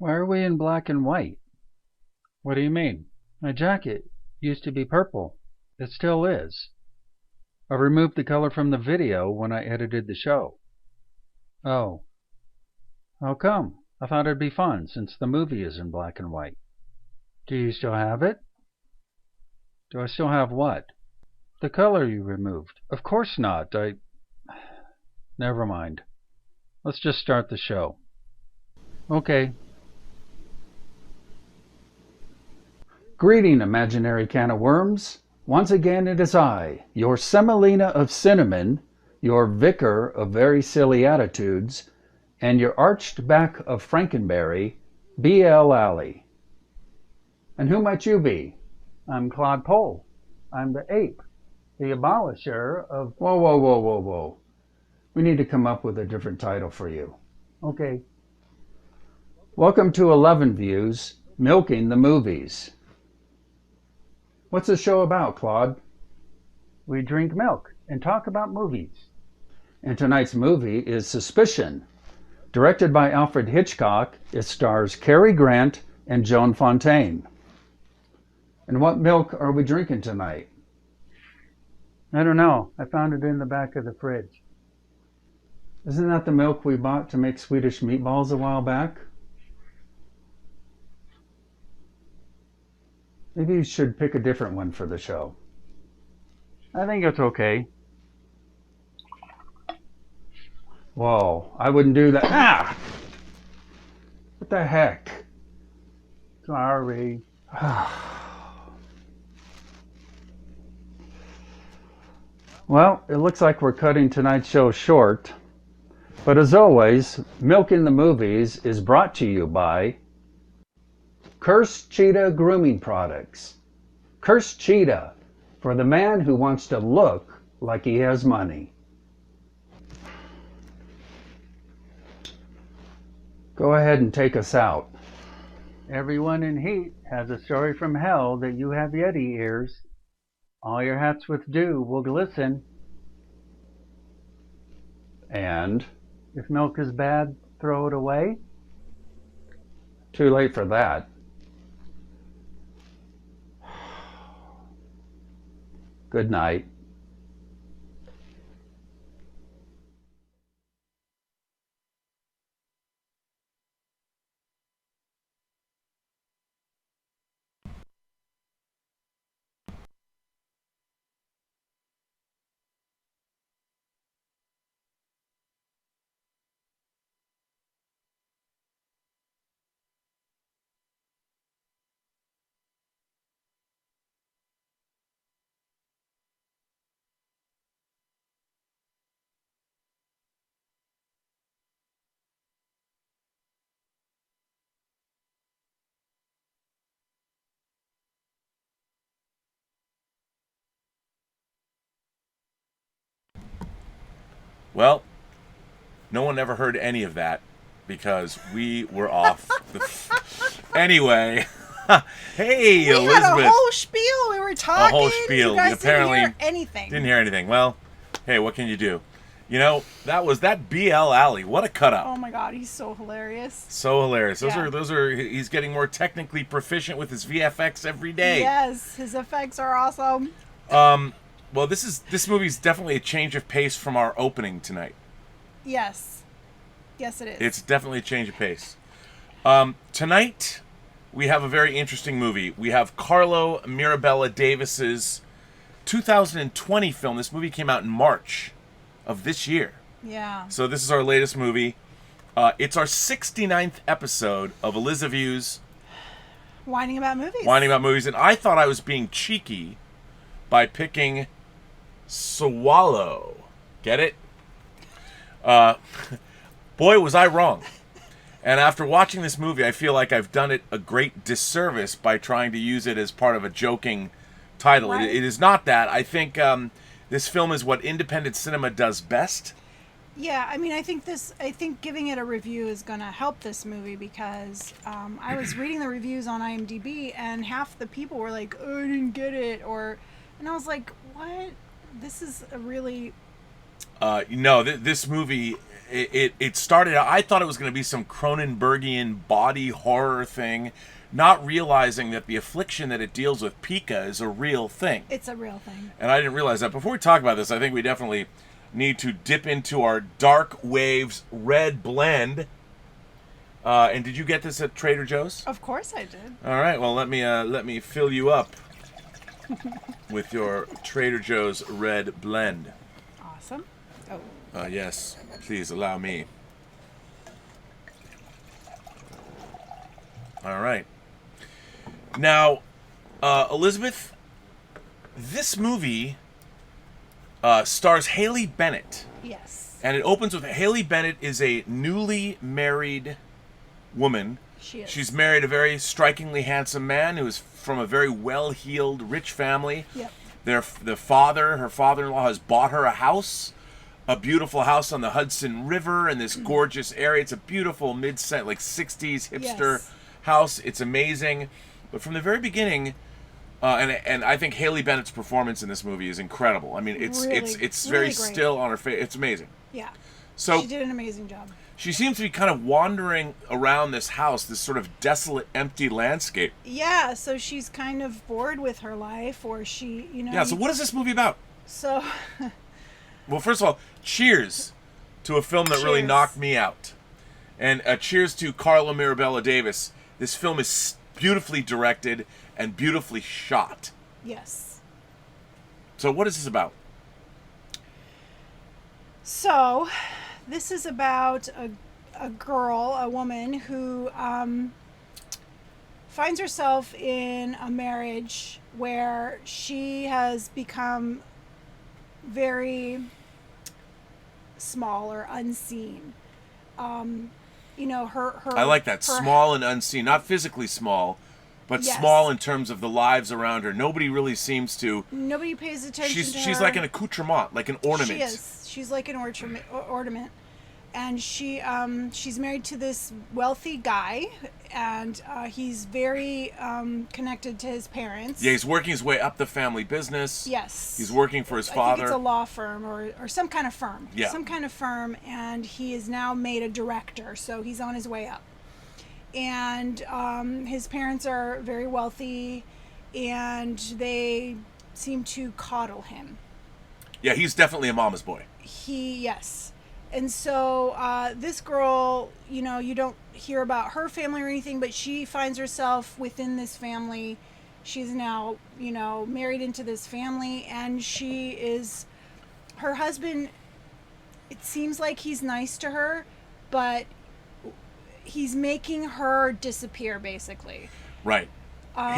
Why are we in black and white? What do you mean? My jacket used to be purple. It still is. I removed the color from the video when I edited the show. Oh. How come? I thought it'd be fun since the movie is in black and white. Do you still have it? Do I still have what? The color you removed. Of course not. Never mind. Let's just start the show. Okay. Greeting, imaginary can of worms. Once again it is I, your Semolina of Cinnamon, your Vicar of Very Silly Attitudes, and your arched back of Frankenberry, B.L. Alley. And who might you be? I'm Claude Poll. I'm the ape, the abolisher of... Whoa. We need to come up with a different title for you. Okay. Welcome to 11 Views, Milking the Movies. What's the show about, Claude? We drink milk and talk about movies. And tonight's movie is Suspicion. Directed by Alfred Hitchcock, it stars Cary Grant and Joan Fontaine. And what milk are we drinking tonight? I don't know. I found it in the back of the fridge. Isn't that the milk we bought to make Swedish meatballs a while back? Maybe you should pick a different one for the show. I think it's okay. Whoa, I wouldn't do that. Ah! What the heck? Sorry. Well, it looks like we're cutting tonight's show short. But as always, Milking the Movies is brought to you by Cursed Cheetah Grooming Products. Cursed Cheetah, for the man who wants to look like he has money. Go ahead and take us out. Everyone in heat has a story from hell that you have Yeti ears. All your hats with dew will glisten. And? If milk is bad, throw it away. Too late for that. Good night. Well, no one ever heard any of that because we were off. Anyway, hey, we Elizabeth. Had a whole spiel. We were talking. A whole spiel. You guys Apparently, didn't hear anything. Didn't hear anything. Well, hey, what can you do? You know, that B.L. Alley. What a cut up. Oh my God, he's so hilarious. So hilarious. Yeah. Those are. He's getting more technically proficient with his VFX every day. Yes, his effects are awesome. Well, this movie's definitely a change of pace from our opening tonight. Yes. Yes, it is. It's definitely a change of pace. Tonight, we have a very interesting movie. We have Carlo Mirabella-Davis's 2020 film. This movie came out in March of this year. Yeah. So this is our latest movie. It's our 69th episode of Eliza Views. Whining about movies. Whining about movies. And I thought I was being cheeky by picking Swallow. Get it? Boy, was I wrong. And after watching this movie, I feel like I've done it a great disservice by trying to use it as part of a joking title. Right. It is not that. I think this film is what independent cinema does best. Yeah, I mean, I think giving it a review is going to help this movie because I was reading the reviews on IMDb and half the people were like, "Oh, I didn't get it," and I was like, "What? This is a really This movie, it started out, I thought it was going to be some Cronenbergian body horror thing, not realizing that the affliction that it deals with, pica, is a real thing. It's a real thing. And I didn't realize that. Before we talk about this, I think we definitely need to dip into our Dark Waves Red Blend. And did you get this at Trader Joe's? Of course I did. All right, well, let me fill you up with your Trader Joe's Red Blend. Awesome. Oh. Yes, please allow me. All right. Now, Elizabeth, this movie stars Haley Bennett. Yes. And it opens with Haley Bennett is a newly married woman. She is. She's married a very strikingly handsome man who is from a very well-heeled, rich family. Yep. Her father-in-law, has bought her a house, a beautiful house on the Hudson River in this gorgeous area. It's a beautiful mid-century, like 60s hipster house. It's amazing. But from the very beginning, and I think Haley Bennett's performance in this movie is incredible. I mean, it's really very great. still on her face. It's amazing. Yeah. So she did an amazing job. she seems to be kind of wandering around this house, this sort of desolate, empty landscape. Yeah, so she's kind of bored with her life, or she, Yeah, so what is this movie about? So, Well, first of all, cheers to a film that really Cheers. knocked me out. And cheers to Carlo Mirabella-Davis. This film is beautifully directed and beautifully shot. yes. So what is this about? So, this is about a girl, a woman who finds herself in a marriage where she has become very small or unseen. Her I like that. Small and unseen. Not physically small, but Yes. small in terms of the lives around her. Nobody really seems to... Nobody pays attention to her. She's like an accoutrement, like an ornament. She is. She's like an ornament. And she's married to this wealthy guy, and he's very connected to his parents. Yeah, he's working his way up the family business. Yes. He's working for his I father. think it's a law firm or some kind of firm. Yeah. Some kind of firm, and he is now made a director, so he's on his way up. And his parents are very wealthy, and they seem to coddle him. Yeah, he's definitely a mama's boy. Yes. And so this girl, you don't hear about her family or anything, but she finds herself within this family. She's now, married into this family, and her husband, it seems like he's nice to her, but he's making her disappear, basically. Right.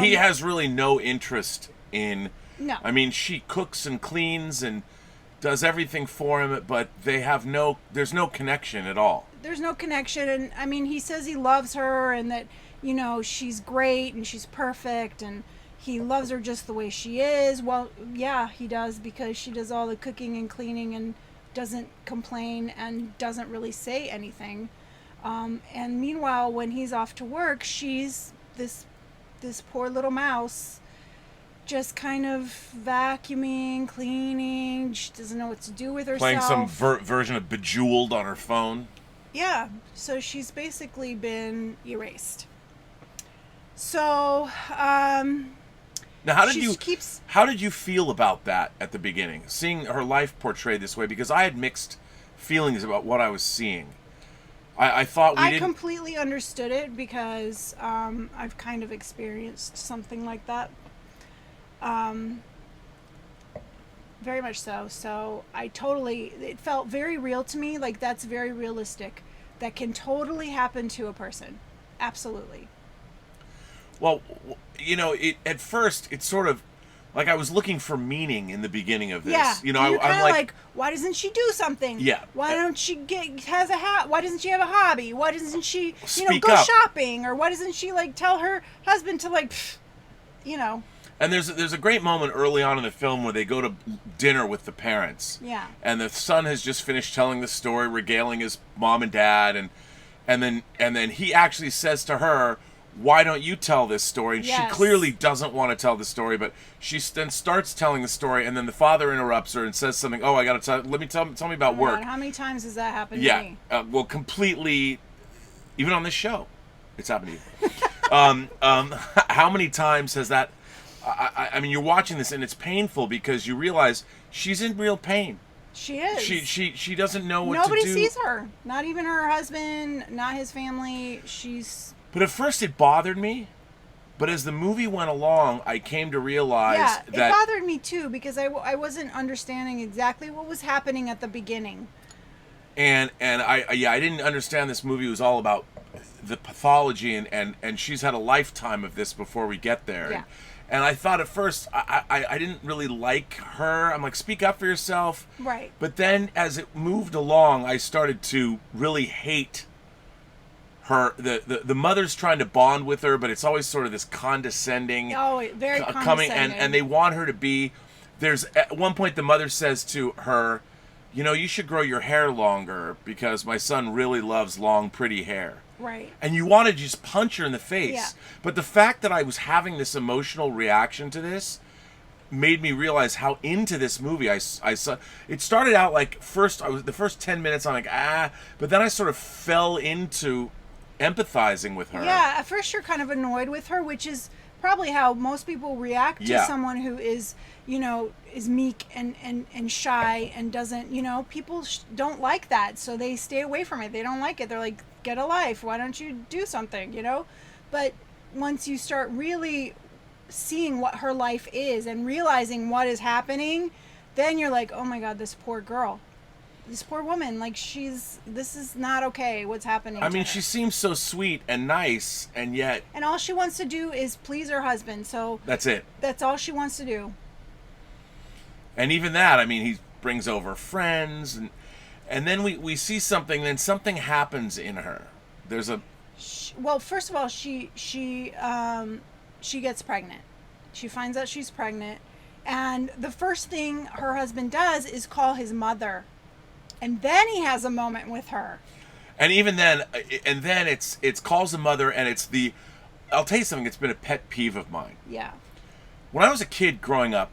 He has really no interest in... No. I mean, she cooks and cleans and does everything for him, but there's no connection at all. There's no connection, and I mean, he says he loves her and that, she's great and she's perfect and he loves her just the way she is. Well, yeah, he does, because she does all the cooking and cleaning and doesn't complain and doesn't really say anything. And meanwhile, when he's off to work, she's this poor little mouse, just kind of vacuuming, cleaning. She doesn't know what to do with herself. Playing some version of Bejeweled on her phone. Yeah, so she's basically been erased. So, now, how did you feel about that at the beginning, seeing her life portrayed this way? Because I had mixed feelings about what I was seeing. I thought I completely understood it, because I've kind of experienced something like that. Very much so. So it felt very real to me. Like, that's very realistic. That can totally happen to a person. Absolutely. Well, at first, it's sort of like I was looking for meaning in the beginning of this. Yeah. I'm like, why doesn't she do something? Yeah. Why don't she why doesn't she have a hobby? Why doesn't she, Speak go up. shopping? Or why doesn't she, tell her husband to, And there's a great moment early on in the film where they go to dinner with the parents. Yeah. And the son has just finished telling the story, regaling his mom and dad, and then he actually says to her, why don't you tell this story? And Yes. she clearly doesn't want to tell the story, but she then starts telling the story, and then the father interrupts her and says something. Oh, I got to tell me about work. God, how many times has that happened to Yeah, me? well, completely. Even on this show, it's happened to you. How many times has that? I mean, you're watching this, and it's painful because you realize she's in real pain. She is. She doesn't know what Nobody to do. sees her. Not even her husband, not his family. But at first it bothered me. But as the movie went along, I came to realize it that bothered me too because I wasn't understanding exactly what was happening at the beginning. and I didn't understand this movie was all about the pathology and she's had a lifetime of this before we get there. Yeah. And I thought at first I didn't really like her. I'm like, speak up for yourself. Right. But then as it moved along, I started to really hate her. The mother's trying to bond with her, but it's always sort of this condescending. Oh, very condescending. Coming and they want her to be. There's at one point the mother says to her, you know, you should grow your hair longer because my son really loves long, pretty hair. Right. And you want to just punch her in the face. Yeah. But the fact that I was having this emotional reaction to this made me realize how into this movie I saw. It started out like the first 10 minutes I'm like, but then I sort of fell into empathizing with her. Yeah, at first you're kind of annoyed with her, which is probably how most people react to Yeah. someone who is, is meek and shy and doesn't, people don't like that. So they stay away from it. They don't like it. They're like, get a life. Why don't you do something, But once you start really seeing what her life is and realizing what is happening, then you're like, oh my God, this poor girl. This poor woman, like this is not okay what's happening I to mean, her. she seems so sweet and nice, and yet And all she wants to do is please her husband. So that's it. that's all she wants to do. And even that, I mean, he brings over friends, and then we see something. Then something happens in her. There's a Well, first of all, she gets pregnant. She finds out she's pregnant, and the first thing her husband does is call his mother, and then he has a moment with her. And even then, it's calls the mother, and it's the. I'll tell you something. It's been a pet peeve of mine. Yeah. When I was a kid growing up,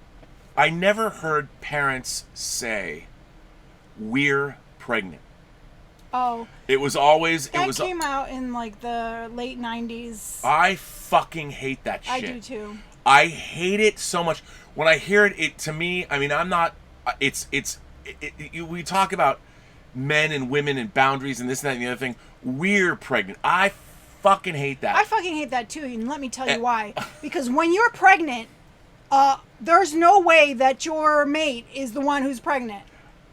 I never heard parents say, "We're pregnant." Oh. It was always. That came out in like the late 90s. I fucking hate that shit. I do too. I hate it so much. When I hear it, to me, I mean, I'm not. We talk about men and women and boundaries and this and that and the other thing. We're pregnant. I fucking hate that. I fucking hate that too, and let me tell you why. Because when you're pregnant, there's no way that your mate is the one who's pregnant.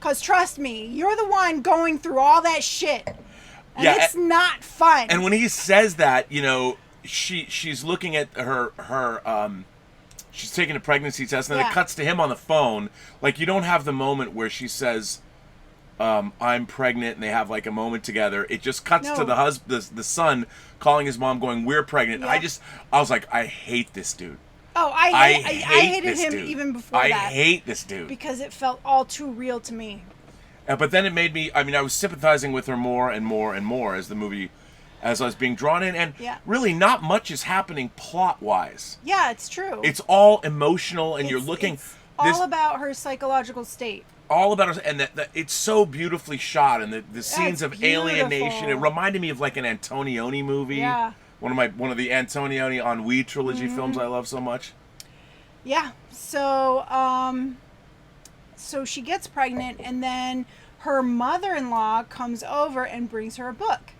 Because trust me, you're the one going through all that shit. And it's not fun. And when he says that, she's looking at her she's taking a pregnancy test, and then it cuts to him on the phone. Like, you don't have the moment where she says, I'm pregnant, and they have like a moment together. It just cuts to the son calling his mom going, we're pregnant. Yeah. I was like, I hate this dude. Oh, I hated this him dude. even before I that. hate this dude. Because it felt all too real to me. But then it made me, I mean, I was sympathizing with her more and more and more as I was being drawn in. And really not much is happening plot-wise. Yeah, it's true. It's all emotional, and you're looking. It's all about her psychological state. All about her, and that it's so beautifully shot, and the scenes of alienation. It reminded me of like an Antonioni movie. Yeah. One of the Antonioni Ennui trilogy films I love so much. Yeah. So so she gets pregnant, and then her mother-in-law comes over and brings her a book.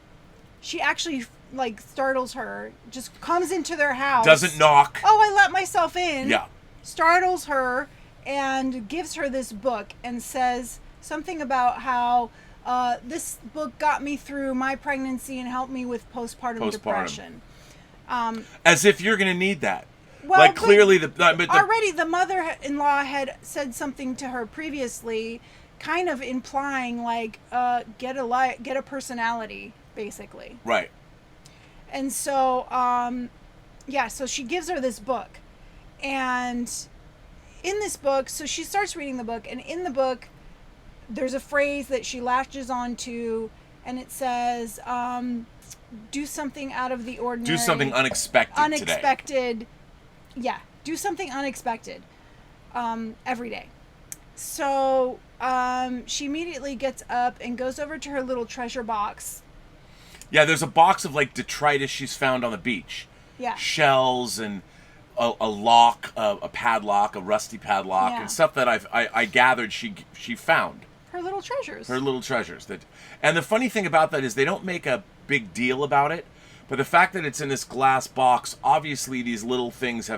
She actually like startles her, just comes into their house. Doesn't knock. Oh, I let myself in. Yeah. Startles her and gives her this book and says something about how this book got me through my pregnancy and helped me with postpartum depression. As if you're going to need that. Well, like, clearly already the mother-in-law had said something to her previously, kind of implying like get a personality, basically. Right. And so so she gives her this book, and in this book, so she starts reading the book, and in the book there's a phrase that she latches onto, and it says, do something out of the ordinary. Do something unexpected today. Yeah, do something unexpected every day. So she immediately gets up and goes over to her little treasure box. Yeah, there's a box of like detritus she's found on the beach. Yeah. Shells and a lock, a padlock, a rusty padlock, Yeah. and stuff that I gathered she found. Her little treasures. Her little treasures. And the funny thing about that is they don't make a big deal about it, but the fact that it's in this glass box, obviously these little things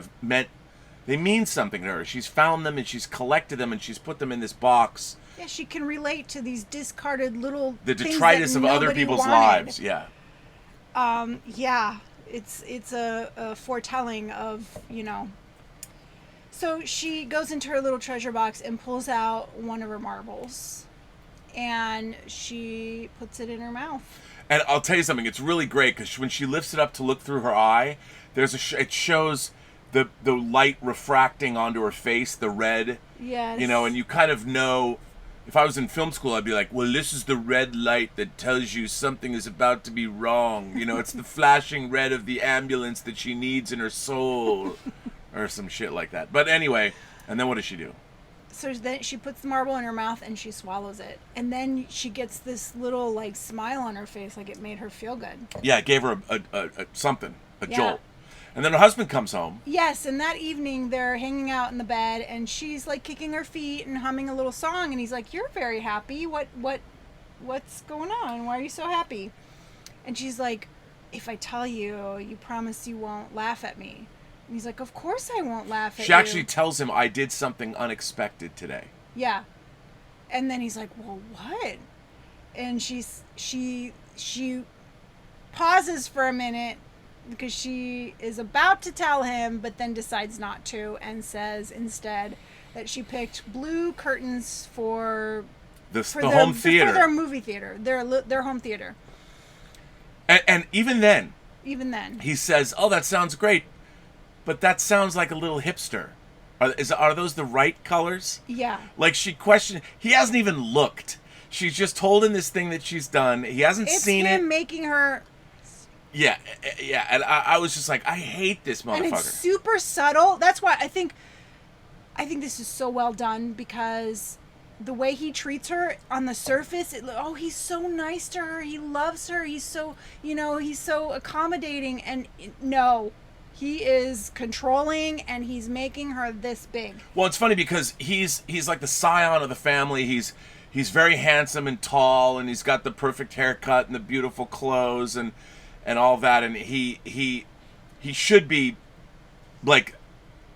they mean something to her. She's found them and she's collected them and she's put them in this box. Yeah, she can relate to these discarded little The things detritus that of other nobody people's wanted. lives. Yeah. Yeah, it's a foretelling of, So she goes into her little treasure box and pulls out one of her marbles, and she puts it in her mouth. And I'll tell you something. It's really great because when she lifts it up to look through her eye, it shows the light refracting onto her face, the red. Yes. And you kind of know. If I was in film school, I'd be like, well, this is the red light that tells you something is about to be wrong. It's the flashing red of the ambulance that she needs in her soul. Or some shit like that. But anyway, and then what does she do? So then she puts the marble in her mouth and she swallows it. And then she gets this little, smile on her face, like it made her feel good. Yeah, it gave her a something, a Yeah. jolt. And then her husband comes home. Yes, and that evening they're hanging out in the bed, and she's kicking her feet and humming a little song, and he's like, "You're very happy. What's going on? Why are you so happy?" And she's like, "If I tell you, you promise you won't laugh at me." And he's like, "Of course I won't laugh at you." She actually tells him, I did something unexpected today. Yeah. And then he's like, "Well, what?" And she pauses for a minute, because she is about to tell him, but then decides not to, and says instead that she picked blue curtains for The home theater. For their movie theater, their home theater. And even then, he says, "Oh, that sounds great, but that sounds like a little hipster. Are those the right colors?" Yeah. She questioned. He hasn't even looked. She's just told him this thing that she's done. He hasn't seen it. It's him making her. Yeah, and I was just like, I hate this motherfucker. And it's super subtle. That's why I think this is so well done, because the way he treats her on the surface, he's so nice to her. He loves her. He's so, he's so accommodating. And no, he is controlling, and he's making her this big. Well, it's funny because he's like the scion of the family. He's very handsome and tall, and he's got the perfect haircut and the beautiful clothes and all that, and he should be like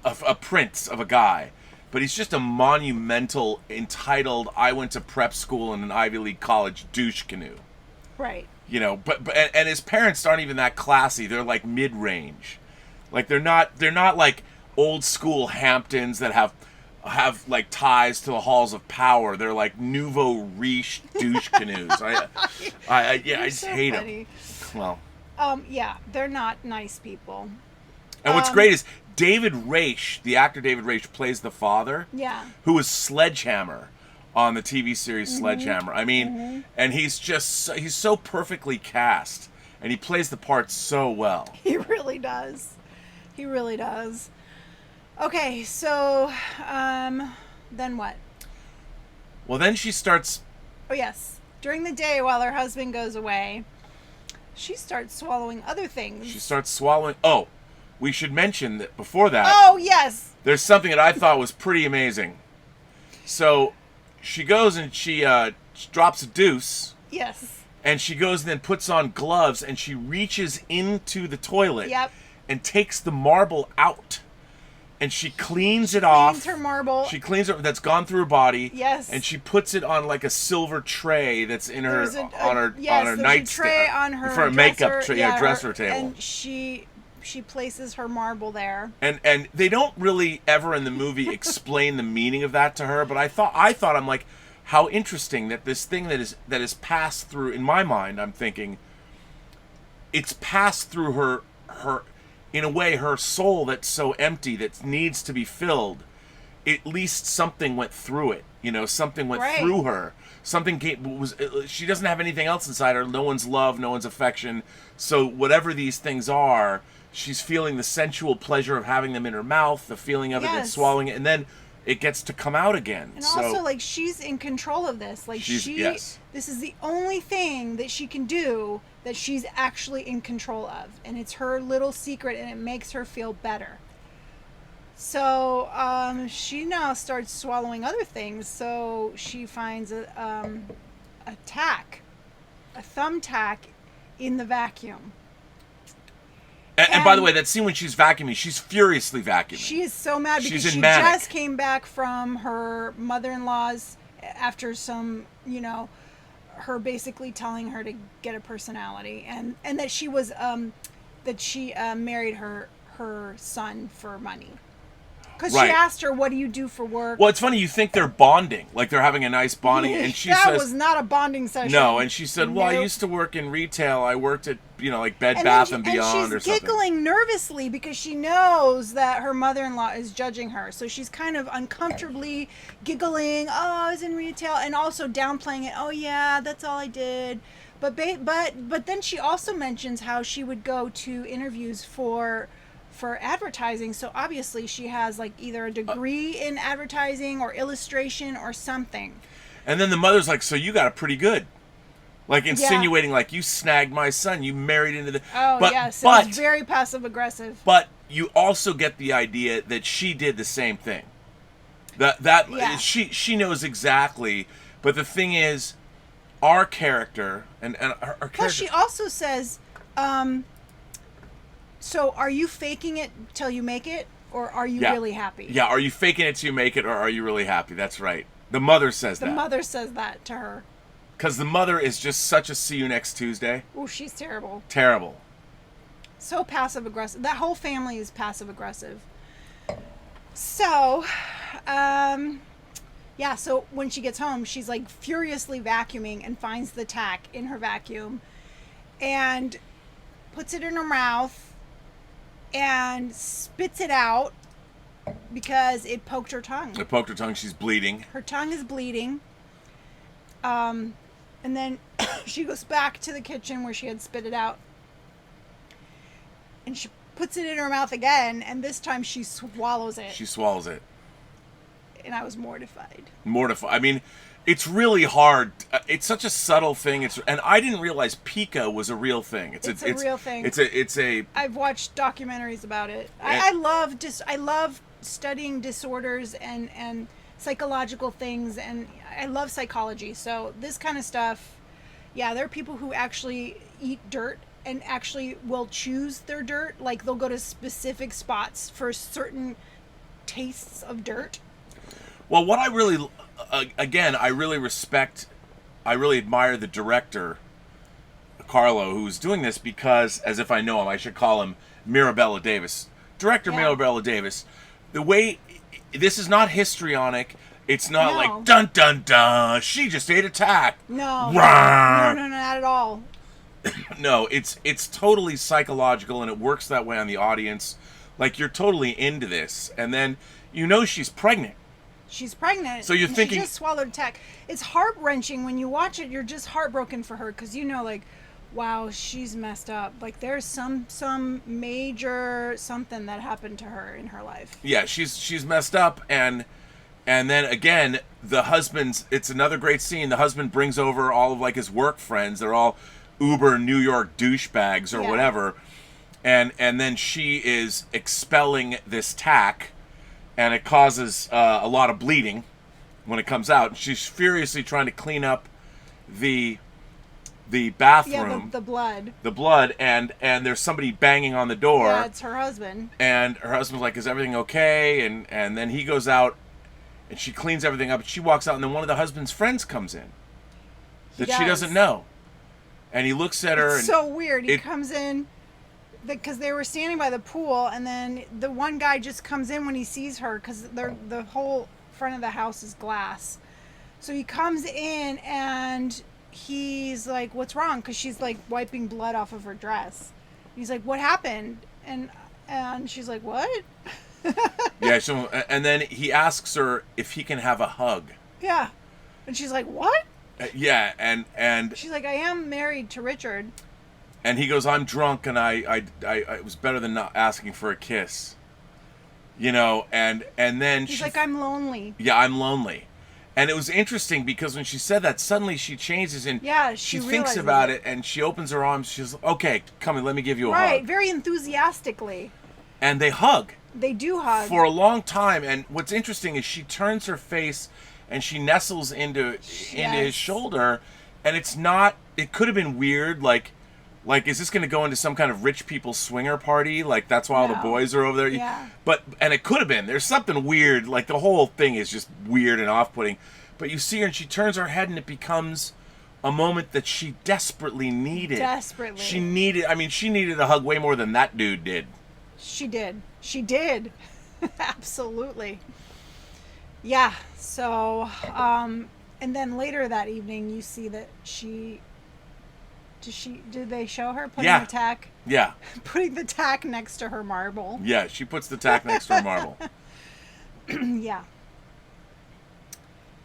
a prince of a guy, but he's just a monumental, entitled, I went to prep school in an Ivy League college douche canoe. Right. But his parents aren't even that classy. They're like mid-range. They're not like old school Hamptons that have ties to the halls of power. They're like nouveau riche douche canoes. I just hate them. Well. Yeah, they're not nice people. And what's great is David Raish, the actor David Raish, plays the father. Yeah. Who was Sledgehammer on the TV series Sledgehammer. I mean, and he's so perfectly cast, and he plays the part so well. He really does. Okay, so then what? Well, then she starts. Oh yes, during the day while her husband goes away, she starts swallowing other things. She starts swallowing. Oh, we should mention that before that. Oh, yes. There's something that I thought was pretty amazing. So she goes and she drops a deuce. Yes. And she goes and then puts on gloves and she reaches into the toilet. Yep. And takes the marble out. And she cleans it off. Cleans her marble. She cleans it. That's gone through her body. Yes. And she puts it on like a silver on her nightstand. There's a tray on her for a makeup tray, dresser table. And she places her marble there. And they don't really ever in the movie explain the meaning of that to her. But I thought I'm like, how interesting that this thing that is passed through, in my mind, I'm thinking, it's passed through her in a way, her soul that's so empty, that needs to be filled, at least something went through it. You know, something went Right. through her. Something she doesn't have anything else inside her. No one's love, no one's affection. So whatever these things are, she's feeling the sensual pleasure of having them in her mouth, the feeling of it and Yes. swallowing it, and then it gets to come out again. And So also, like, she's in control of this. Like, yes. this is the only thing that she can do that she's actually in control of. And it's her little secret, and it makes her feel better. So, she now starts swallowing other things. So she finds a tack, a thumbtack in the vacuum. And by the way, that scene when she's vacuuming, she's furiously vacuuming. She is so mad because She's in she manic. just came back from her mother-in-law's after some, you know, her basically telling her to get a personality, and that she was that she married her son for money. Because Right. she asked her, "What do you do for work?" Well, it's funny. You think they're bonding, like they're having a nice bonding, and she that says, was not a bonding session. "No." And she said, "Well, I Nope. used to work in retail. I worked at, you know, like Bed And Bath then and Beyond or she's something." giggling nervously because she knows that her mother-in-law is judging her. So she's kind of uncomfortably giggling, "Oh, I was in retail," and also downplaying it. "Oh yeah, that's all I did." But then she also mentions how she would go to interviews for advertising. So obviously she has like either a degree in advertising or illustration or something. And then the mother's like, "So you got it pretty good," like insinuating, like, "You snagged my son. You married into the." Oh but, yes, it but was very passive aggressive. but you also get the idea that she did the same thing. That Yeah. she knows exactly. But the thing is, our character and her character. Plus, she also says, "So, are you faking it till you make it, or are you really happy?" Yeah, are you faking it till you make it, or are you really happy? That's right. The mother says The that. mother says that to her. Because the mother is just such a see you next Tuesday. Oh, she's terrible. Terrible. So passive aggressive. That whole family is passive aggressive. So, yeah. So when she gets home, she's like furiously vacuuming and finds the tack in her vacuum, and puts it in her mouth and spits it out because it poked her tongue. It poked her tongue. She's bleeding. Her tongue is bleeding. And then she goes back to the kitchen where she had spit it out. And she puts it in her mouth again, and this time she swallows it. She swallows it. And I was mortified. Mortified. I mean, it's really hard. It's such a subtle thing. And I didn't realize pica was a real thing. It's a real thing. It's a. I've watched documentaries about it. And- I love studying disorders and psychological things, and I love psychology. So this kind of stuff, yeah, there are people who actually eat dirt and actually will choose their dirt. Like they'll go to specific spots for certain tastes of dirt. Well, what I really, again, I really respect, I really admire the director, Carlo, who's doing this because, as if I know him, I should call him Mirabella-Davis. Director Yeah. Mirabella-Davis. The way, this is not histrionic. It's not No. like, dun, dun, dun, she just ate a tack. No, Rawr. no, not at all. No, it's totally psychological, and it works that way on the audience. Like, you're totally into this. And then, you know she's pregnant. She's pregnant. So you're and thinking- she just swallowed a tack. It's heart-wrenching when you watch it. You're just heartbroken for her because you know, like, wow, she's messed up. Like there's some major something that happened to her in her life. Yeah, she's messed up, and then again, the husband's. It's another great scene. The husband brings over all of like his work friends. They're all uber New York douchebags or Yeah. whatever, and then she is expelling this tack, and it causes a lot of bleeding when it comes out. She's furiously trying to clean up the bathroom, Yeah, the blood, and there's somebody banging on the door. Yeah, it's her husband. And her husband's like, "Is everything okay?" And then he goes out, and she cleans everything up. And she walks out, and then one of the husband's friends comes in that she does. doesn't know, and he looks at her. It's and so weird. He it- comes in because they were standing by the pool, and then the one guy just comes in when he sees her because the whole front of the house is glass. So he comes in and he's like, "What's wrong?" Because she's like wiping blood off of her dress. He's like, "What happened?" And she's like, "What?" Yeah, so, and then he asks her if he can have a hug. Yeah. And she's like, what? Yeah, and She's like, I am married to Richard. and he goes, I'm drunk, and I it was better than not asking for a kiss. You know, and then He's like, I'm lonely. Yeah, I'm lonely. And it was interesting because when she said that, suddenly she changes and Yeah, she thinks realizes about it. and she opens her arms. She's like, okay, come in, let me give you a Right, hug. very enthusiastically. And they hug They do hug. for a long time. And what's interesting is she turns her face and she nestles into his shoulder. And it's not, it could have been weird, like, is this going to go into some kind of rich people swinger party? Like, that's why all the boys are over there? Yeah. And it could have been. There's something weird. Like, the whole thing is just weird and off-putting. But you see her, and she turns her head, and it becomes a moment that she desperately needed. Desperately. She needed a hug way more than that dude did. She did. She did. Absolutely. Yeah. So, and then later that evening, you see that did they show her putting the tack? Yeah. Putting the tack next to her marble. Yeah, she puts the tack next to her marble. Yeah.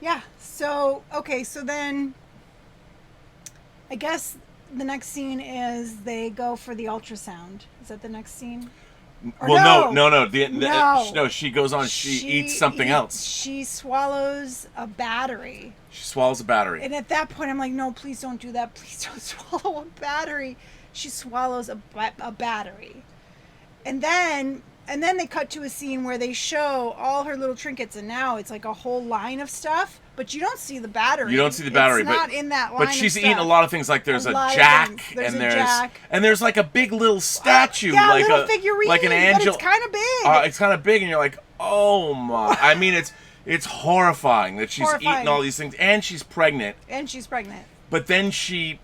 Yeah. So, okay, so then I guess the next scene is they go for the ultrasound. Is that the next scene? Or Well, no. no. She goes on. She eats something else. She swallows a battery. She swallows a battery. And at that point, I'm like, no, please don't do that. Please don't swallow a battery. She swallows a battery. And then they cut to a scene where they show all her little trinkets, and now it's like a whole line of stuff, but you don't see the battery. You don't see the battery, it's not in that line. But she's eating a lot of things. Like there's a jack, and there's like a big little statue, like little figurine, like an angel. But it's kind of big. It's kind of big, and you're like, oh my! I mean, it's horrifying that she's eating all these things, and she's pregnant. But then she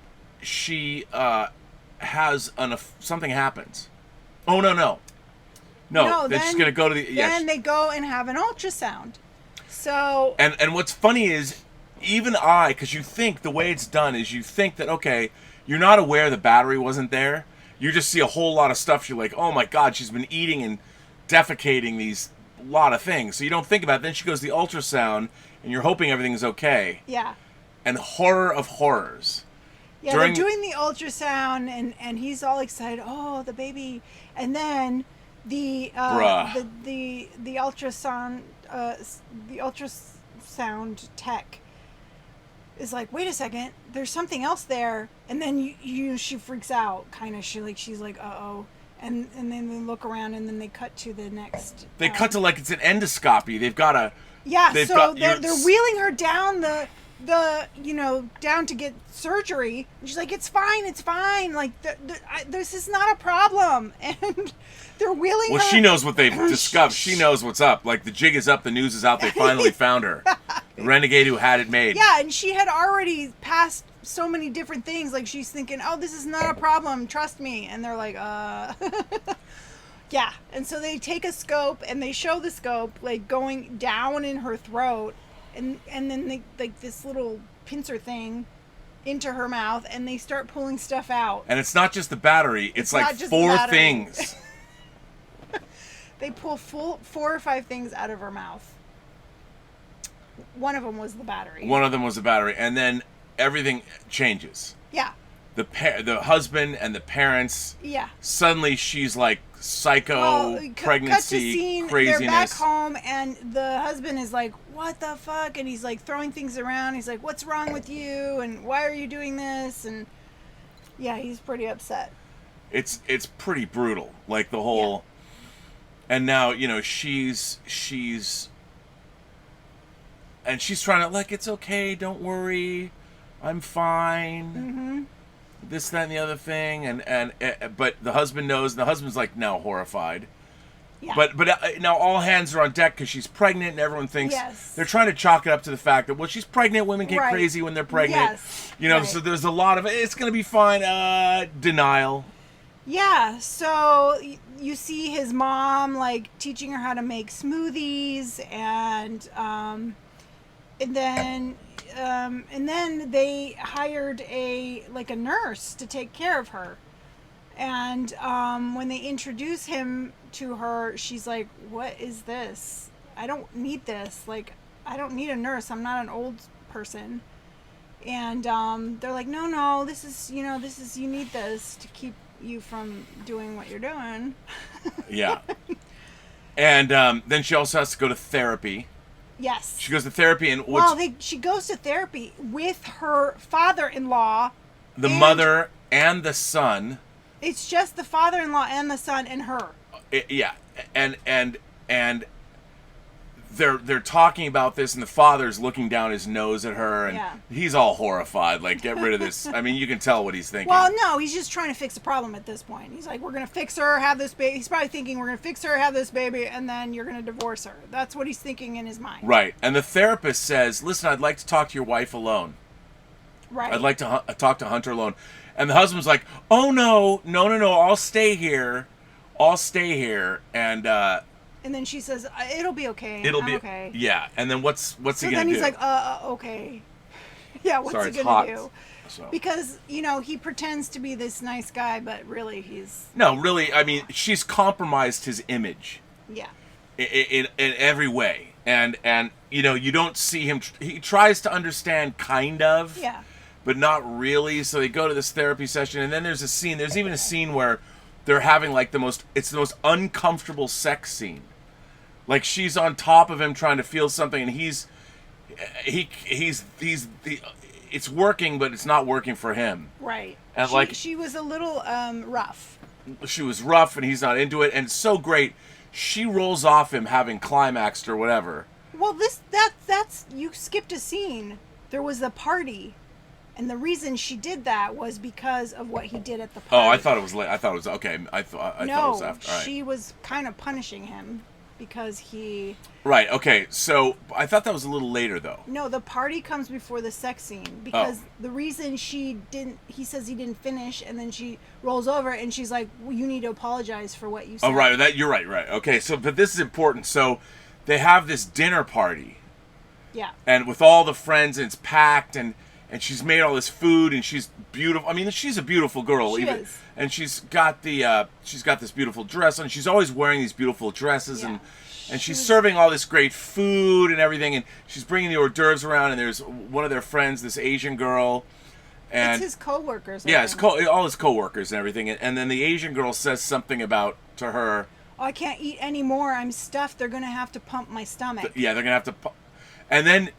has something happens. Oh no. Then she's gonna go to the. Then they go and have an ultrasound. So. And what's funny is, even because you think the way it's done is you think that, okay, you're not aware the battery wasn't there. You just see a whole lot of stuff. You're like, oh my God, she's been eating and defecating these lot of things. So you don't think about it. Then she goes to the ultrasound, and you're hoping everything's okay. Yeah. And horror of horrors. Yeah, they're doing the ultrasound, and he's all excited. Oh, the baby, and then the ultrasound tech is like, wait a second, there's something else there, and then she freaks out, kind of. She's like, uh-oh, and then they look around, and then they cut to the next. They cut to like it's an endoscopy. They've got a. Yeah, so they're wheeling her down down to get surgery, and she's like, it's fine, like this is not a problem, and they're wheeling her. Well, she knows what they've discovered. She knows what's up. Like, the jig is up, the news is out, they finally found her. The renegade who had it made. Yeah, and she had already passed so many different things. Like, she's thinking, oh, this is not a problem, trust me. And they're like, yeah. And so they take a scope, and they show the scope, like, going down in her throat, and then they, like, this little pincer thing into her mouth, and they start pulling stuff out. And it's not just the battery, it's like 4 things. They pull 4 or 5 things out of her mouth. One of them was the battery. And then everything changes. Yeah. The husband and the parents. Yeah. Suddenly she's like psycho, pregnancy, cut to scene, craziness. They're back home, and the husband is like, what the fuck? And he's like throwing things around. He's like, what's wrong with you? And why are you doing this? And yeah, he's pretty upset. It's pretty brutal. Like the whole... Yeah. And now, she's trying to, like, it's okay, don't worry, I'm fine. Mm-hmm. This, that, and the other thing, but the husband knows, and the husband's like now horrified. Yeah. But now all hands are on deck because she's pregnant, and everyone thinks they're trying to chalk it up to the fact that, well, she's pregnant. Women get crazy when they're pregnant. Yes. So there's a lot of it's going to be fine. Denial. Yeah. So you see his mom like teaching her how to make smoothies, and then they hired a nurse to take care of her. And when they introduce him to her, she's like, what is this? I don't need this. Like, I don't need a nurse. I'm not an old person. And they're like, no, this is, you need this to keep you from doing what you're doing. Yeah. And then she also has to go to therapy. Yes. She goes to therapy, and she goes to therapy with her father-in-law. The mother and the son. It's just the father-in-law and the son and her. Yeah. And they're talking about this, and the father's looking down his nose at her, and he's all horrified. Like, get rid of this. I mean, you can tell what he's thinking. Well, no, he's just trying to fix a problem at this point. He's like, we're going to fix her, have this baby. He's probably thinking, we're going to fix her, have this baby, and then you're going to divorce her. That's what he's thinking in his mind. Right. And the therapist says, listen, I'd like to talk to your wife alone. Right. I'd like to talk to Hunter alone. And the husband's like, oh, no, I'll stay here. And then she says, it'll be okay. I'm okay. Yeah. And then what's he going to do? So then he's like, okay. Yeah, what's he going to do? So. Because, he pretends to be this nice guy, but really he's... No, really, I mean, she's compromised his image. Yeah. In every way. And you don't see him... He tries to understand, kind of. Yeah. But not really. So they go to this therapy session, and then there's a scene. There's even a scene where they're having, like, the most uncomfortable sex scene. Like, she's on top of him trying to feel something, and he's it's working, but it's not working for him. Right. And she was a little rough. She was rough, and he's not into it, and it's so great. She rolls off him having climaxed or whatever. Well, that's you skipped a scene. There was a party, and the reason she did that was because of what he did at the party. Oh, I thought it was late. I thought it was okay. I thought it was after. All right. She was kind of punishing him because he... Right, okay. So, I thought that was a little later, though. No, the party comes before the sex scene. Because the reason he says he didn't finish, and then she rolls over, and she's like, well, you need to apologize for what you said. Oh, right. You're right. Okay, so, but this is important. So, they have this dinner party. Yeah. And with all the friends, and it's packed, and she's made all this food, and she's beautiful. I mean, she's a beautiful girl. She is. And she's got this beautiful dress on. She's always wearing these beautiful dresses, and she's serving all this great food and everything, and she's bringing the hors d'oeuvres around, and there's one of their friends, this Asian girl. And it's his co-workers. Yeah, all his co-workers and everything. And then the Asian girl says something to her. Oh, I can't eat anymore. I'm stuffed. They're going to have to pump my stomach. Yeah, they're going to have to and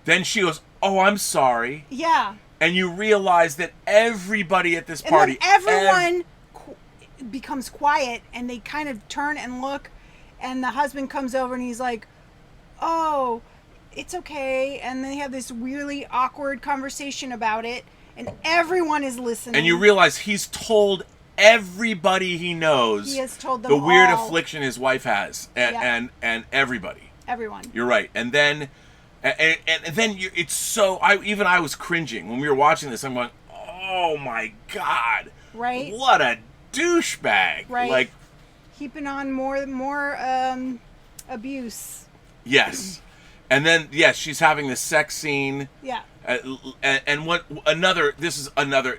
then she goes, oh, I'm sorry. Yeah. And you realize that everybody at this party... And then everyone becomes quiet, and they kind of turn and look, and the husband comes over, and he's like, oh, it's okay. And they have this really awkward conversation about it, and everyone is listening. And you realize he's told everybody he knows... He has told them the weird all. affliction his wife has. And everybody. Everyone. You're right. And then... And then it's so... I was cringing when we were watching this. I'm going, oh my God. Right. What a douchebag. Right. Like... Keeping on more abuse. Yes. And then, yes, she's having the sex scene. Yeah. And what another... This is another...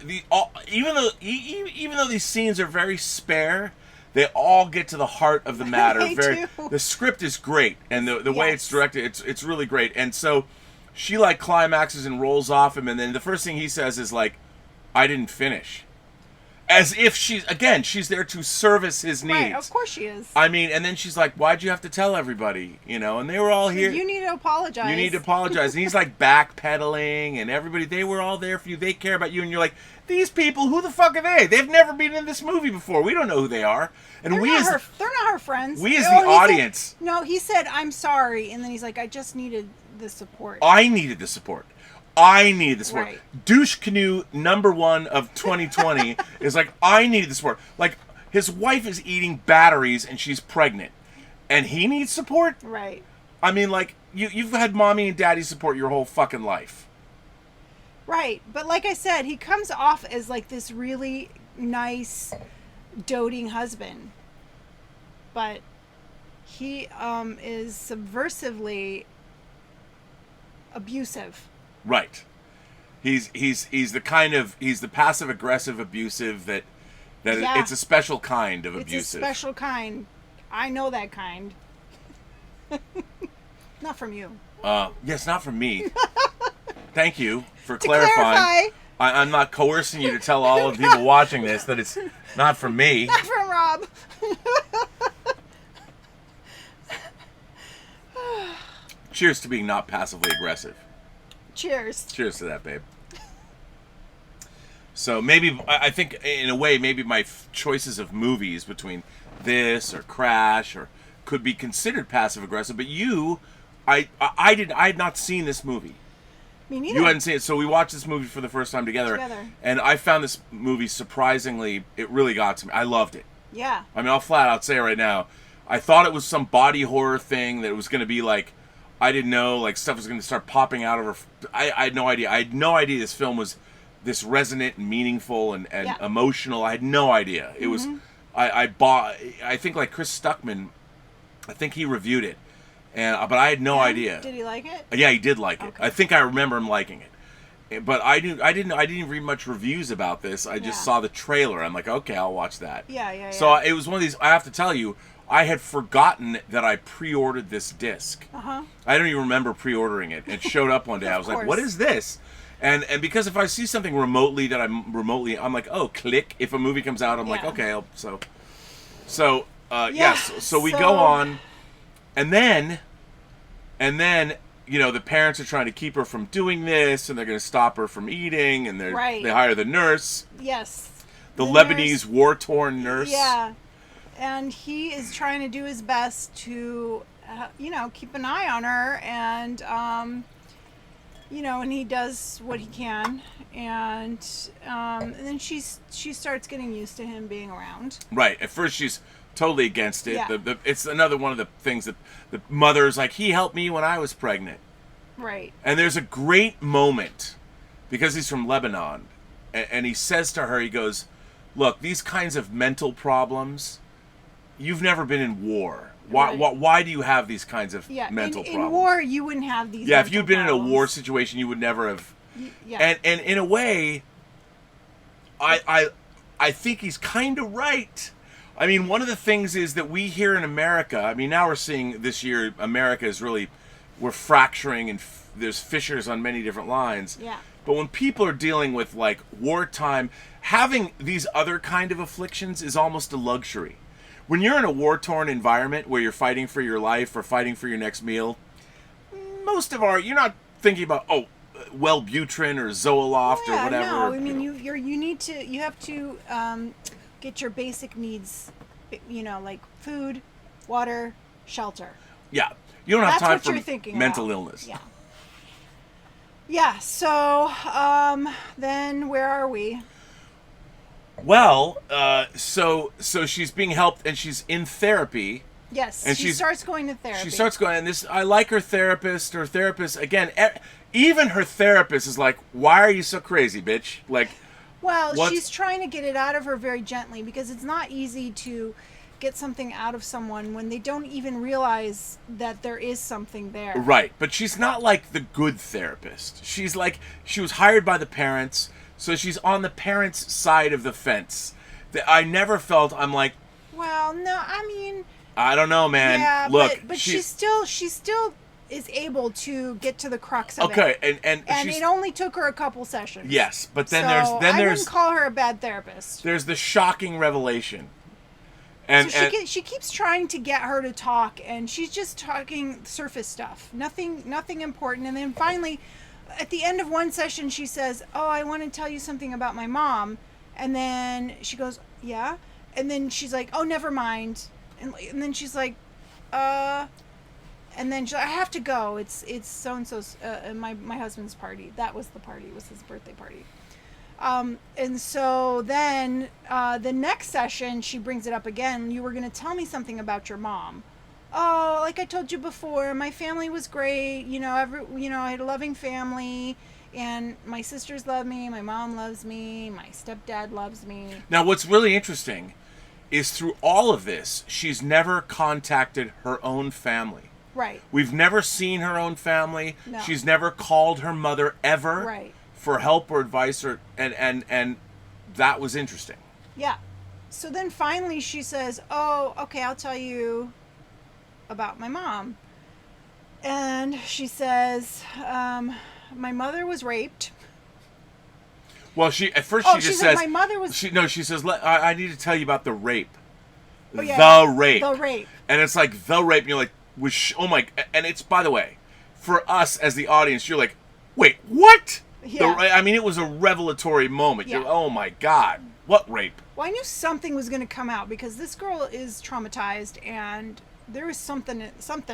Even though these scenes are very spare... They all get to the heart of the matter. They do. The script is great, and the way it's directed, it's really great. And so, she like climaxes and rolls off him, and then the first thing he says is like, "I didn't finish," as if she's there to service his needs. Right, of course she is. I mean, and then she's like, "Why'd you have to tell everybody?" And they were all here. You need to apologize. You need to apologize. And he's like backpedaling, and everybody, they were all there for you. They care about you, and you're like, these people, who the fuck are they? They've never been in this movie before. We don't know who they are. And they're not her friends. We as the audience. He said, I'm sorry. And then he's like, I just needed the support. I needed the support. Right. Douche canoe #1 of 2020 is like, I needed the support. Like, his wife is eating batteries and she's pregnant. And he needs support? Right. I mean, like, you've had mommy and daddy support your whole fucking life. Right. But like I said, he comes off as like this really nice, doting husband. But he is subversively abusive. Right. He's the passive aggressive abusive that it's a special kind of abusive. It's a special kind. I know that kind. Not from you. Yes, not from me. Thank you for To clarifying. clarify. I'm not coercing you to tell all of the people watching this that it's not from me. Not from Rob. Cheers to being not passively aggressive. Cheers. Cheers to that, babe. So maybe, I think in a way, maybe my choices of movies between this or Crash or could be considered passive aggressive, but you, I had not seen this movie. Me neither. You hadn't seen it, so we watched this movie for the first time together. And I found this movie surprisingly, it really got to me. I loved it. Yeah. I mean, I'll flat out say it right now. I thought it was some body horror thing that it was going to be like, I didn't know, like stuff was going to start popping out of her. I had no idea. I had no idea this film was this resonant and meaningful and emotional. I had no idea. It was, I think like Chris Stuckman, I think he reviewed it. But I had no idea. Did he like it? Yeah, he did like it. Okay. I think I remember him liking it. But I didn't read much reviews about this. I just saw the trailer. I'm like, okay, I'll watch that. Yeah. So it was one of these. I have to tell you, I had forgotten that I pre-ordered this disc. Uh-huh. I don't even remember pre-ordering it. It showed up one day. I was like, what is this? And because if I see something remotely that I'm like, oh, click. If a movie comes out, I'm like, okay. So we go on. And then, you know, the parents are trying to keep her from doing this, and they're going to stop her from eating, and they hire the nurse. Yes. The Lebanese war-torn nurse. Yeah. And he is trying to do his best to, keep an eye on her, and, and he does what he can, and then she starts getting used to him being around. Right. At first, she's totally against it. Yeah. It's another one of the things that the mother's like, he helped me when I was pregnant. Right. And there's a great moment, because he's from Lebanon, and he says to her, he goes, look, these kinds of mental problems, you've never been in war. Why do you have these kinds of mental problems? In war, you wouldn't have these if you'd been in a war situation, you would never have. Yeah. And in a way, I think he's kind of right. I mean, one of the things is that we here in America, I mean, now we're seeing this year, America is really, we're fracturing and there's fissures on many different lines. Yeah. But when people are dealing with like wartime, having these other kind of afflictions is almost a luxury. When you're in a war-torn environment where you're fighting for your life or fighting for your next meal, you're not thinking about, Wellbutrin or Zoloft or whatever. No, I mean, you have to get your basic needs, like food, water, shelter. Yeah. You don't have time for mental about. illness. Yeah. Yeah, so then where are we? Well, so she's being helped and she's in therapy. Yes, and she starts going to therapy. She starts going, and I like her therapist. Her therapist, again, even her therapist is like, why are you so crazy, bitch? Like, well, she's trying to get it out of her very gently, because it's not easy to get something out of someone when they don't even realize that there is something there. Right, but she's not like the good therapist. She's like, she was hired by the parents, so she's on the parents' side of the fence. I never felt, I'm like, well, no, I mean, I don't know, man. Yeah, look, but she still is able to get to the crux of it. Okay, and it only took her a couple sessions. Yes, but then I wouldn't call her a bad therapist. There's the shocking revelation. And she keeps trying to get her to talk, and she's just talking surface stuff, nothing important. And then finally, at the end of one session, she says, "Oh, I want to tell you something about my mom." And then she goes, "Yeah." And then she's like, "Oh, never mind." And then she's like, And then she's like, "I have to go. It's so and so's my husband's party. That was the party. It was his birthday party." And so then the next session, she brings it up again. "You were going to tell me something about your mom." "Oh, like I told you before, my family was great. I had a loving family, and my sisters love me. My mom loves me. My stepdad loves me." Now, what's really interesting is through all of this, she's never contacted her own family. Right. We've never seen her own family. No. She's never called her mother ever. Right. For help or advice, and that was interesting. Yeah. So then finally she says, "Oh, okay, I'll tell you about my mom." And she says, "My mother was raped." Well, at first Oh, she just she's like, says, "My mother was." she says, I need to tell you about the rape. Oh, yeah, The rape. The rape. And it's like, the rape, and you're like, oh my, and it's, by the way, for us as the audience, you're like, wait, what? Yeah. I mean, it was a revelatory moment. Yeah. You're, oh my God, what rape? Well, I knew something was going to come out because this girl is traumatized and there was something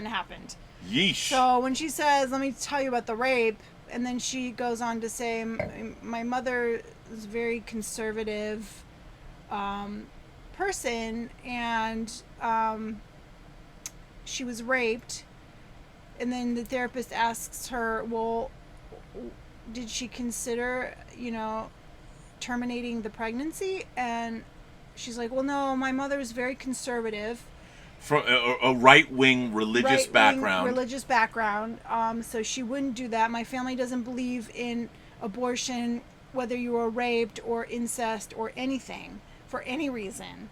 happened. Yeesh. So when she says, "Let me tell you about the rape," and then she goes on to say, "My mother is a very conservative person, and she was raped." And then the therapist asks her, "Well, did she consider, terminating the pregnancy?" And she's like, "Well, no, my mother is very conservative." From a right-wing religious background. So she wouldn't do that. "My family doesn't believe in abortion, whether you were raped or incest or anything, for any reason."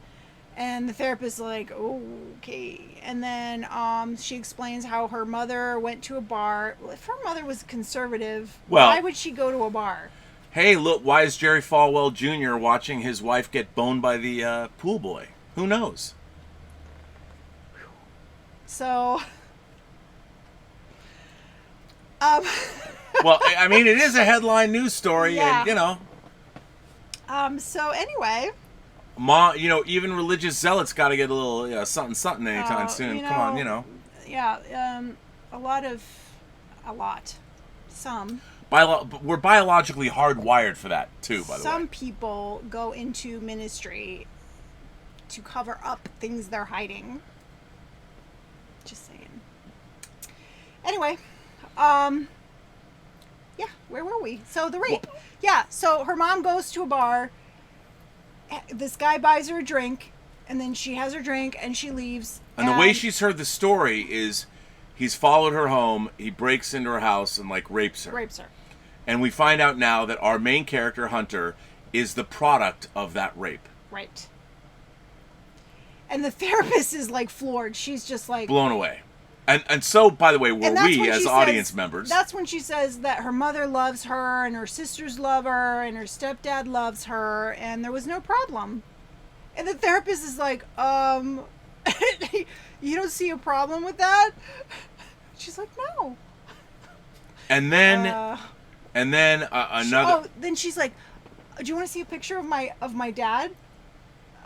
And the therapist is like, "Okay." And then she explains how her mother went to a bar. Well, if her mother was conservative, why would she go to a bar? Hey, look, why is Jerry Falwell Jr. watching his wife get boned by the pool boy? Who knows? So, well, I mean, it is a headline news story, yeah. and So anyway, even religious zealots got to get a little something anytime soon. Come on, Yeah, some. We're biologically hardwired for that too. By the way, some people go into ministry to cover up things they're hiding. Just saying. Anyway, yeah, where were we? So the rape. Well, yeah, so her mom goes to a bar. This guy buys her a drink, and then she has her drink, and she leaves. And the way she's heard the story is he's followed her home, he breaks into her house and, rapes her. And we find out now that our main character, Hunter, is the product of that rape. Right. And the therapist is, floored. She's just, blown away. And so, by the way, were we as audience members. That's when she says that her mother loves her, and her sisters love her, and her stepdad loves her, and there was no problem. And the therapist is like, you don't see a problem with that? She's like, no. And then, another. Then she's like, "Do you want to see a picture of my dad?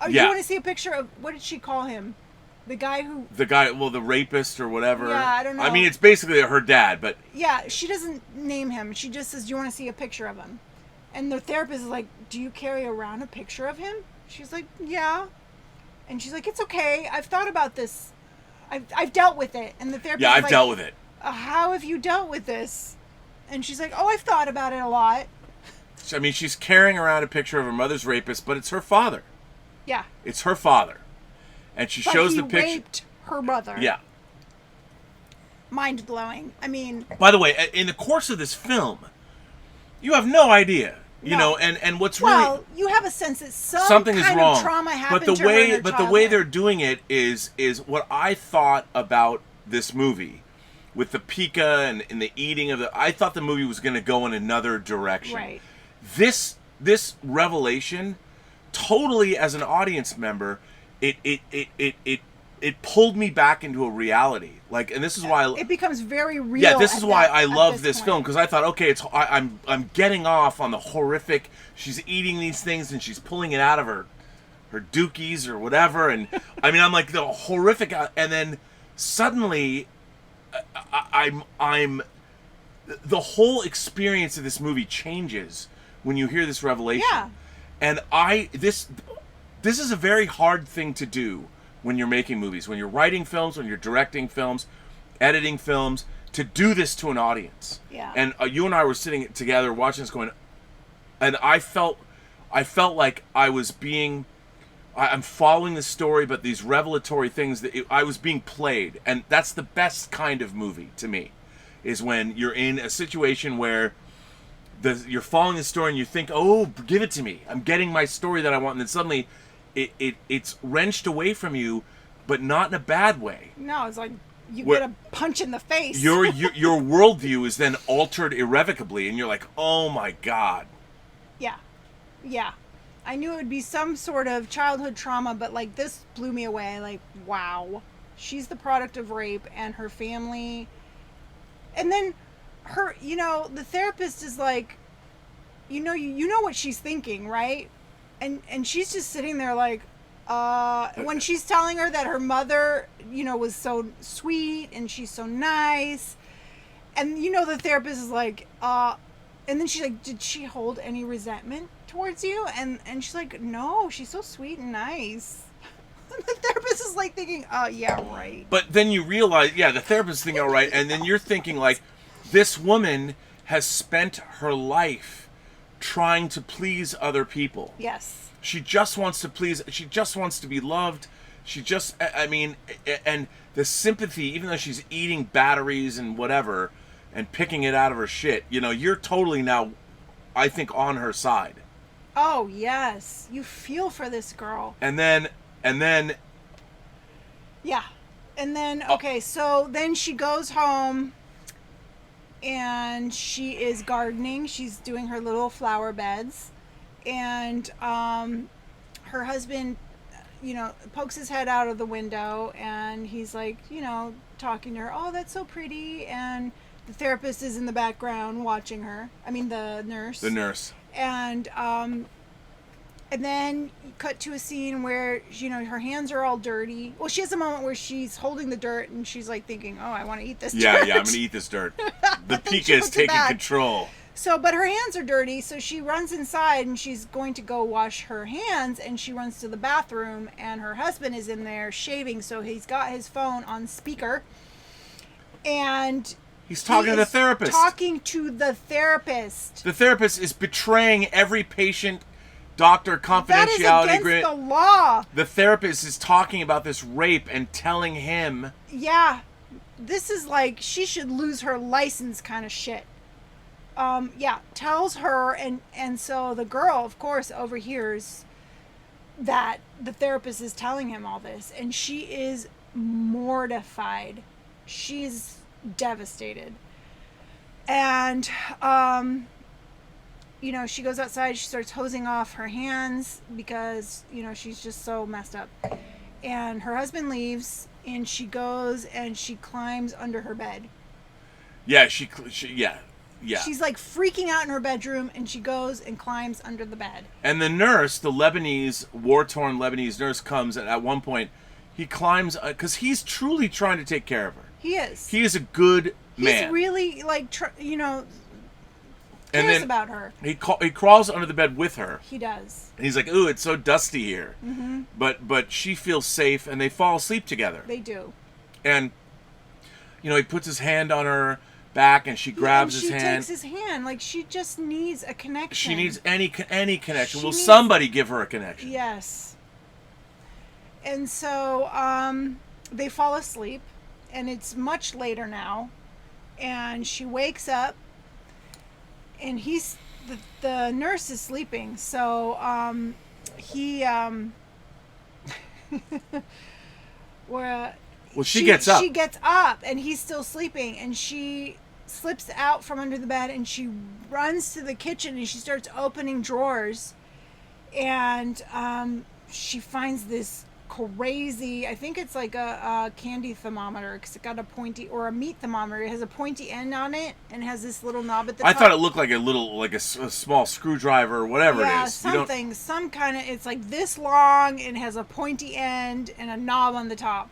Oh, yeah. You want to see a picture of, what did she call him? The guy, the rapist or whatever. Yeah, I don't know. I mean, it's basically her dad, but. Yeah, she doesn't name him. She just says, "Do you want to see a picture of him?" And the therapist is like, "Do you carry around a picture of him?" She's like, "Yeah." And she's like, "It's okay. I've thought about this. I've dealt with it." And the therapist is I've dealt with it. How have you dealt with this? And she's like, "Oh, I've thought about it a lot." I mean, she's carrying around a picture of her mother's rapist, but it's her father. Yeah. It's her father. And she shows the picture. He raped her mother. Yeah. Mind blowing. I mean. By the way, in the course of this film, you have no idea, you know, and what's really. Well, you have a sense that something is wrong. Of trauma happened but to her in her the way they're doing it is what I thought about this movie, with the pica and the eating of the. I thought the movie was going to go in another direction. Right. This revelation, totally as an audience member, it pulled me back into a reality. And this is why it becomes very real. Yeah, this is why I love this film, because I thought, okay, I'm getting off on the horrific. She's eating these things and she's pulling it out of her dookies or whatever, and I mean, I'm like the horrific, and then suddenly, I'm the whole experience of this movie changes when you hear this revelation. Yeah. And this is a very hard thing to do when you're making movies, when you're writing films, when you're directing films, editing films, to do this to an audience. Yeah. And you and I were sitting together watching this going, and I felt like I'm following the story, but these revelatory things I was being played. And that's the best kind of movie to me, is when you're in a situation where you're following the story and you think, oh, give it to me. I'm getting my story that I want. And then suddenly it's wrenched away from you, but not in a bad way. No, it's like you Where- get a punch in the face. Your worldview is then altered irrevocably, and you're like, oh my God. Yeah. I knew it would be some sort of childhood trauma, but like this blew me away. Like, wow. She's the product of rape, and her family. And then her, the therapist is like, you know what she's thinking, right? And she's just sitting there like, when she's telling her that her mother, was so sweet and she's so nice. And, the therapist is like, and then she's like, did she hold any resentment towards you? And she's like, no, she's so sweet and nice. And the therapist is like thinking, yeah, right. But then you realize, the therapist is thinking, all right, and then you're thinking like, this woman has spent her life trying to please other people. Yes. She just wants to please, she just wants to be loved. And the sympathy, even though she's eating batteries and whatever, and picking it out of her shit, you're totally now, I think, on her side. Oh, yes. You feel for this girl. And then... Yeah. And then, okay, so then she goes home and she is gardening. She's doing her little flower beds. And her husband, pokes his head out of the window and he's like, talking to her. Oh, that's so pretty. And the therapist is in the background watching her. I mean, the nurse. The nurse. And then you cut to a scene where, her hands are all dirty. Well, she has a moment where she's holding the dirt and she's like thinking, oh, I want to eat this dirt. Yeah, I'm going to eat this dirt. The Pika is taking control. So, but her hands are dirty, so she runs inside and she's going to go wash her hands, and she runs to the bathroom and her husband is in there shaving, so he's got his phone on speaker. And he's talking to the therapist. Talking to the therapist. The therapist is betraying every patient doctor confidentiality that is against the law. The therapist is talking about this rape and telling him. Yeah, this is like she should lose her license kind of shit. Tells her, and so the girl, of course, overhears that the therapist is telling him all this, and she is mortified. She's devastated. And, she goes outside, she starts hosing off her hands because, she's just so messed up. And her husband leaves, and she goes and she climbs under her bed. Yeah, Yeah. She's like freaking out in her bedroom, and she goes and climbs under the bed. And the nurse, the war-torn Lebanese nurse, comes, and at one point, he climbs, because he's truly trying to take care of her. He is. He is a good man. He's really, cares about her. He crawls under the bed with her. He does. And he's like, ooh, it's so dusty here. Mm-hmm. But she feels safe, and they fall asleep together. They do. And, he puts his hand on her back, and she grabs his hand. She takes his hand. Like, she just needs a connection. She needs any connection. Somebody give her a connection? Yes. And so they fall asleep, and it's much later now, and she wakes up, and the nurse is sleeping, so she gets up. She gets up, and he's still sleeping, and she slips out from under the bed, and she runs to the kitchen, and she starts opening drawers, and she finds this crazy, I think it's like a candy thermometer, because it got a pointy, or a meat thermometer. It has a pointy end on it, and has this little knob at the top. I thought it looked like a small screwdriver or whatever it is. Some kind of, it's like this long, and has a pointy end and a knob on the top.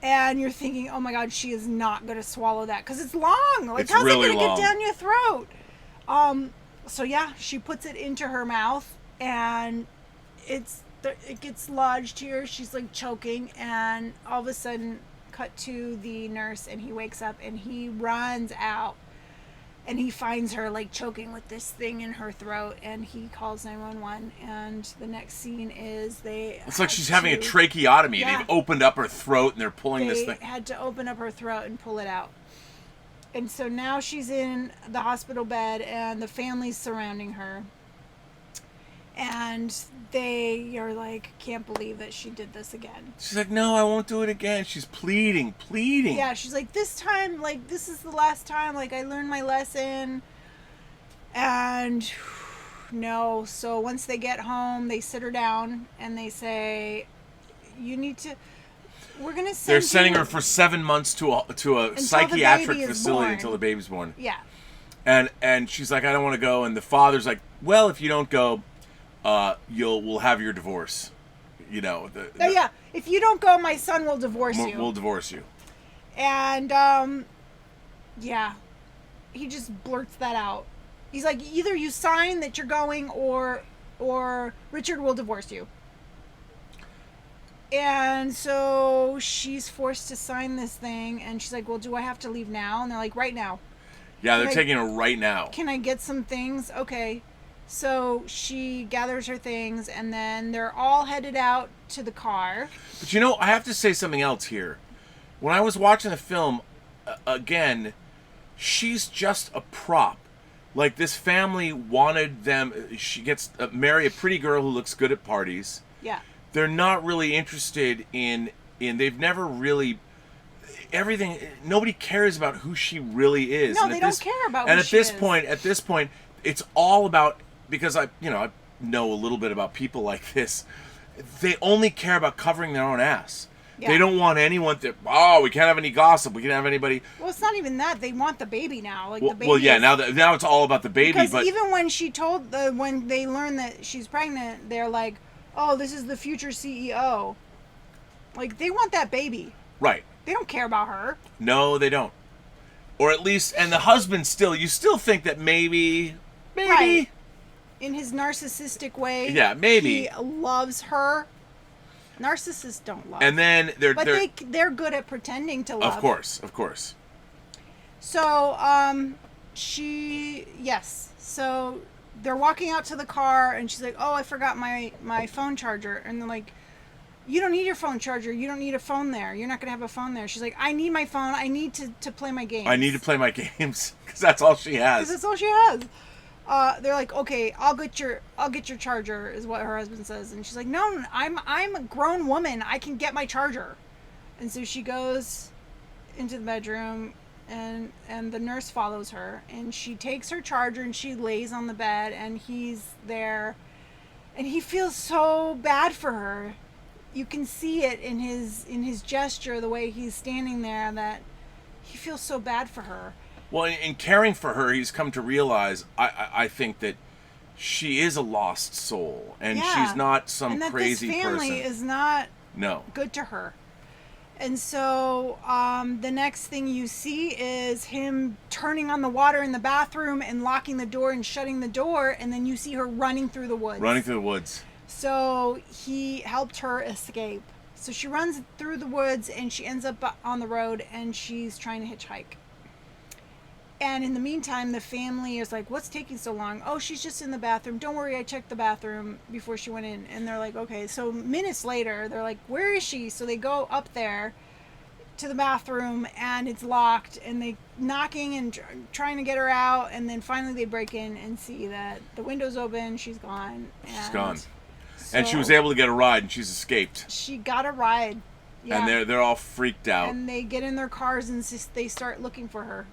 And you're thinking, oh my God, she is not going to swallow that, because it's long. Like, it's how's really it going to long. Get down your throat? So yeah, she puts it into her mouth, and it gets lodged here. She's like choking, and all of a sudden, cut to the nurse, and he wakes up, and he runs out, and he finds her like choking with this thing in her throat, and he calls 911. And the next scene is it's like she's having a tracheotomy. Yeah. They've opened up her throat, and they're pulling this thing. They had to open up her throat and pull it out. And so now she's in the hospital bed, and the family's surrounding her. And And they are like, can't believe that she did this again. She's like, no, I won't do it again. She's pleading. Yeah, she's like, this time, like, this is the last time. Like, I learned my lesson. And no. So once they get home, they sit her down and they say, you need to... We're gonna send They're sending you her for 7 months to a until psychiatric the baby is facility born. until the baby's born. Yeah. And she's like, I don't want to go. And the father's like, well, if you don't go, we'll have your divorce. You know. Yeah. If you don't go, my son will divorce you. We'll divorce you. And yeah, he just blurts that out. He's like, either you sign that you're going, or Richard will divorce you. And so she's forced to sign this thing, and she's like, well, do I have to leave now? And they're like, right now. Yeah, they're taking her right now. Can I get some things? Okay. So she gathers her things, and then they're all headed out to the car. But you know, I have to say something else here. When I was watching the film, again, she's just a prop. Like, this family wanted them... She gets marry a pretty girl who looks good at parties. Yeah. They're not really interested in they've never really everything. Nobody cares about who she really is. No, and they don't care about. And who at she this is. point, it's all about, because I know a little bit about people like this. They only care about covering their own ass. Yeah. They don't want anyone to. Oh, we can't have any gossip. We can't have anybody. Well, it's not even that. They want the baby now. Like, well, the baby. Well, yeah. Now it's all about the baby. Because but even when when they learn that she's pregnant, they're like, oh, this is the future CEO. Like, they want that baby. Right. They don't care about her. No, they don't. Or at least, and the husband you still think that maybe. Right. In his narcissistic way. Yeah, maybe. He loves her. Narcissists don't love. And then they're good at pretending to love. Of course. So, So they're walking out to the car, and she's like, oh, I forgot my phone charger. And they're like, you don't need your phone charger. You don't need a phone there. You're not going to have a phone there. She's like, I need my phone. I need to play my games. I need to play my games because that's all she has. Because that's all she has. They're like, okay, I'll get your charger, is what her husband says. And she's like, no, I'm a grown woman. I can get my charger. And so she goes into the bedroom, and the nurse follows her, and she takes her charger and she lays on the bed, and he's there, and he feels so bad for her. You can see it in his gesture, the way he's standing there, that he feels so bad for her. Well, in caring for her, he's come to realize, I think, that she is a lost soul, and she's not some crazy person. And that this family is not no good to her. And so the next thing you see is him turning on the water in the bathroom and locking the door and shutting the door, and then you see her running through the woods. So he helped her escape. So she runs through the woods, and she ends up on the road, and she's trying to hitchhike. And in the meantime, the family is like, what's taking so long? Oh, she's just in the bathroom. Don't worry, I checked the bathroom before she went in. And they're like, okay. So minutes later, they're like, where is she? So they go up there to the bathroom, and it's locked. And they knocking and trying to get her out. And then finally they break in and see that the window's open. She's gone. She's gone. And she was able to get a ride, and she's escaped. She got a ride. Yeah. And they're all freaked out. And they get in their cars, and they start looking for her.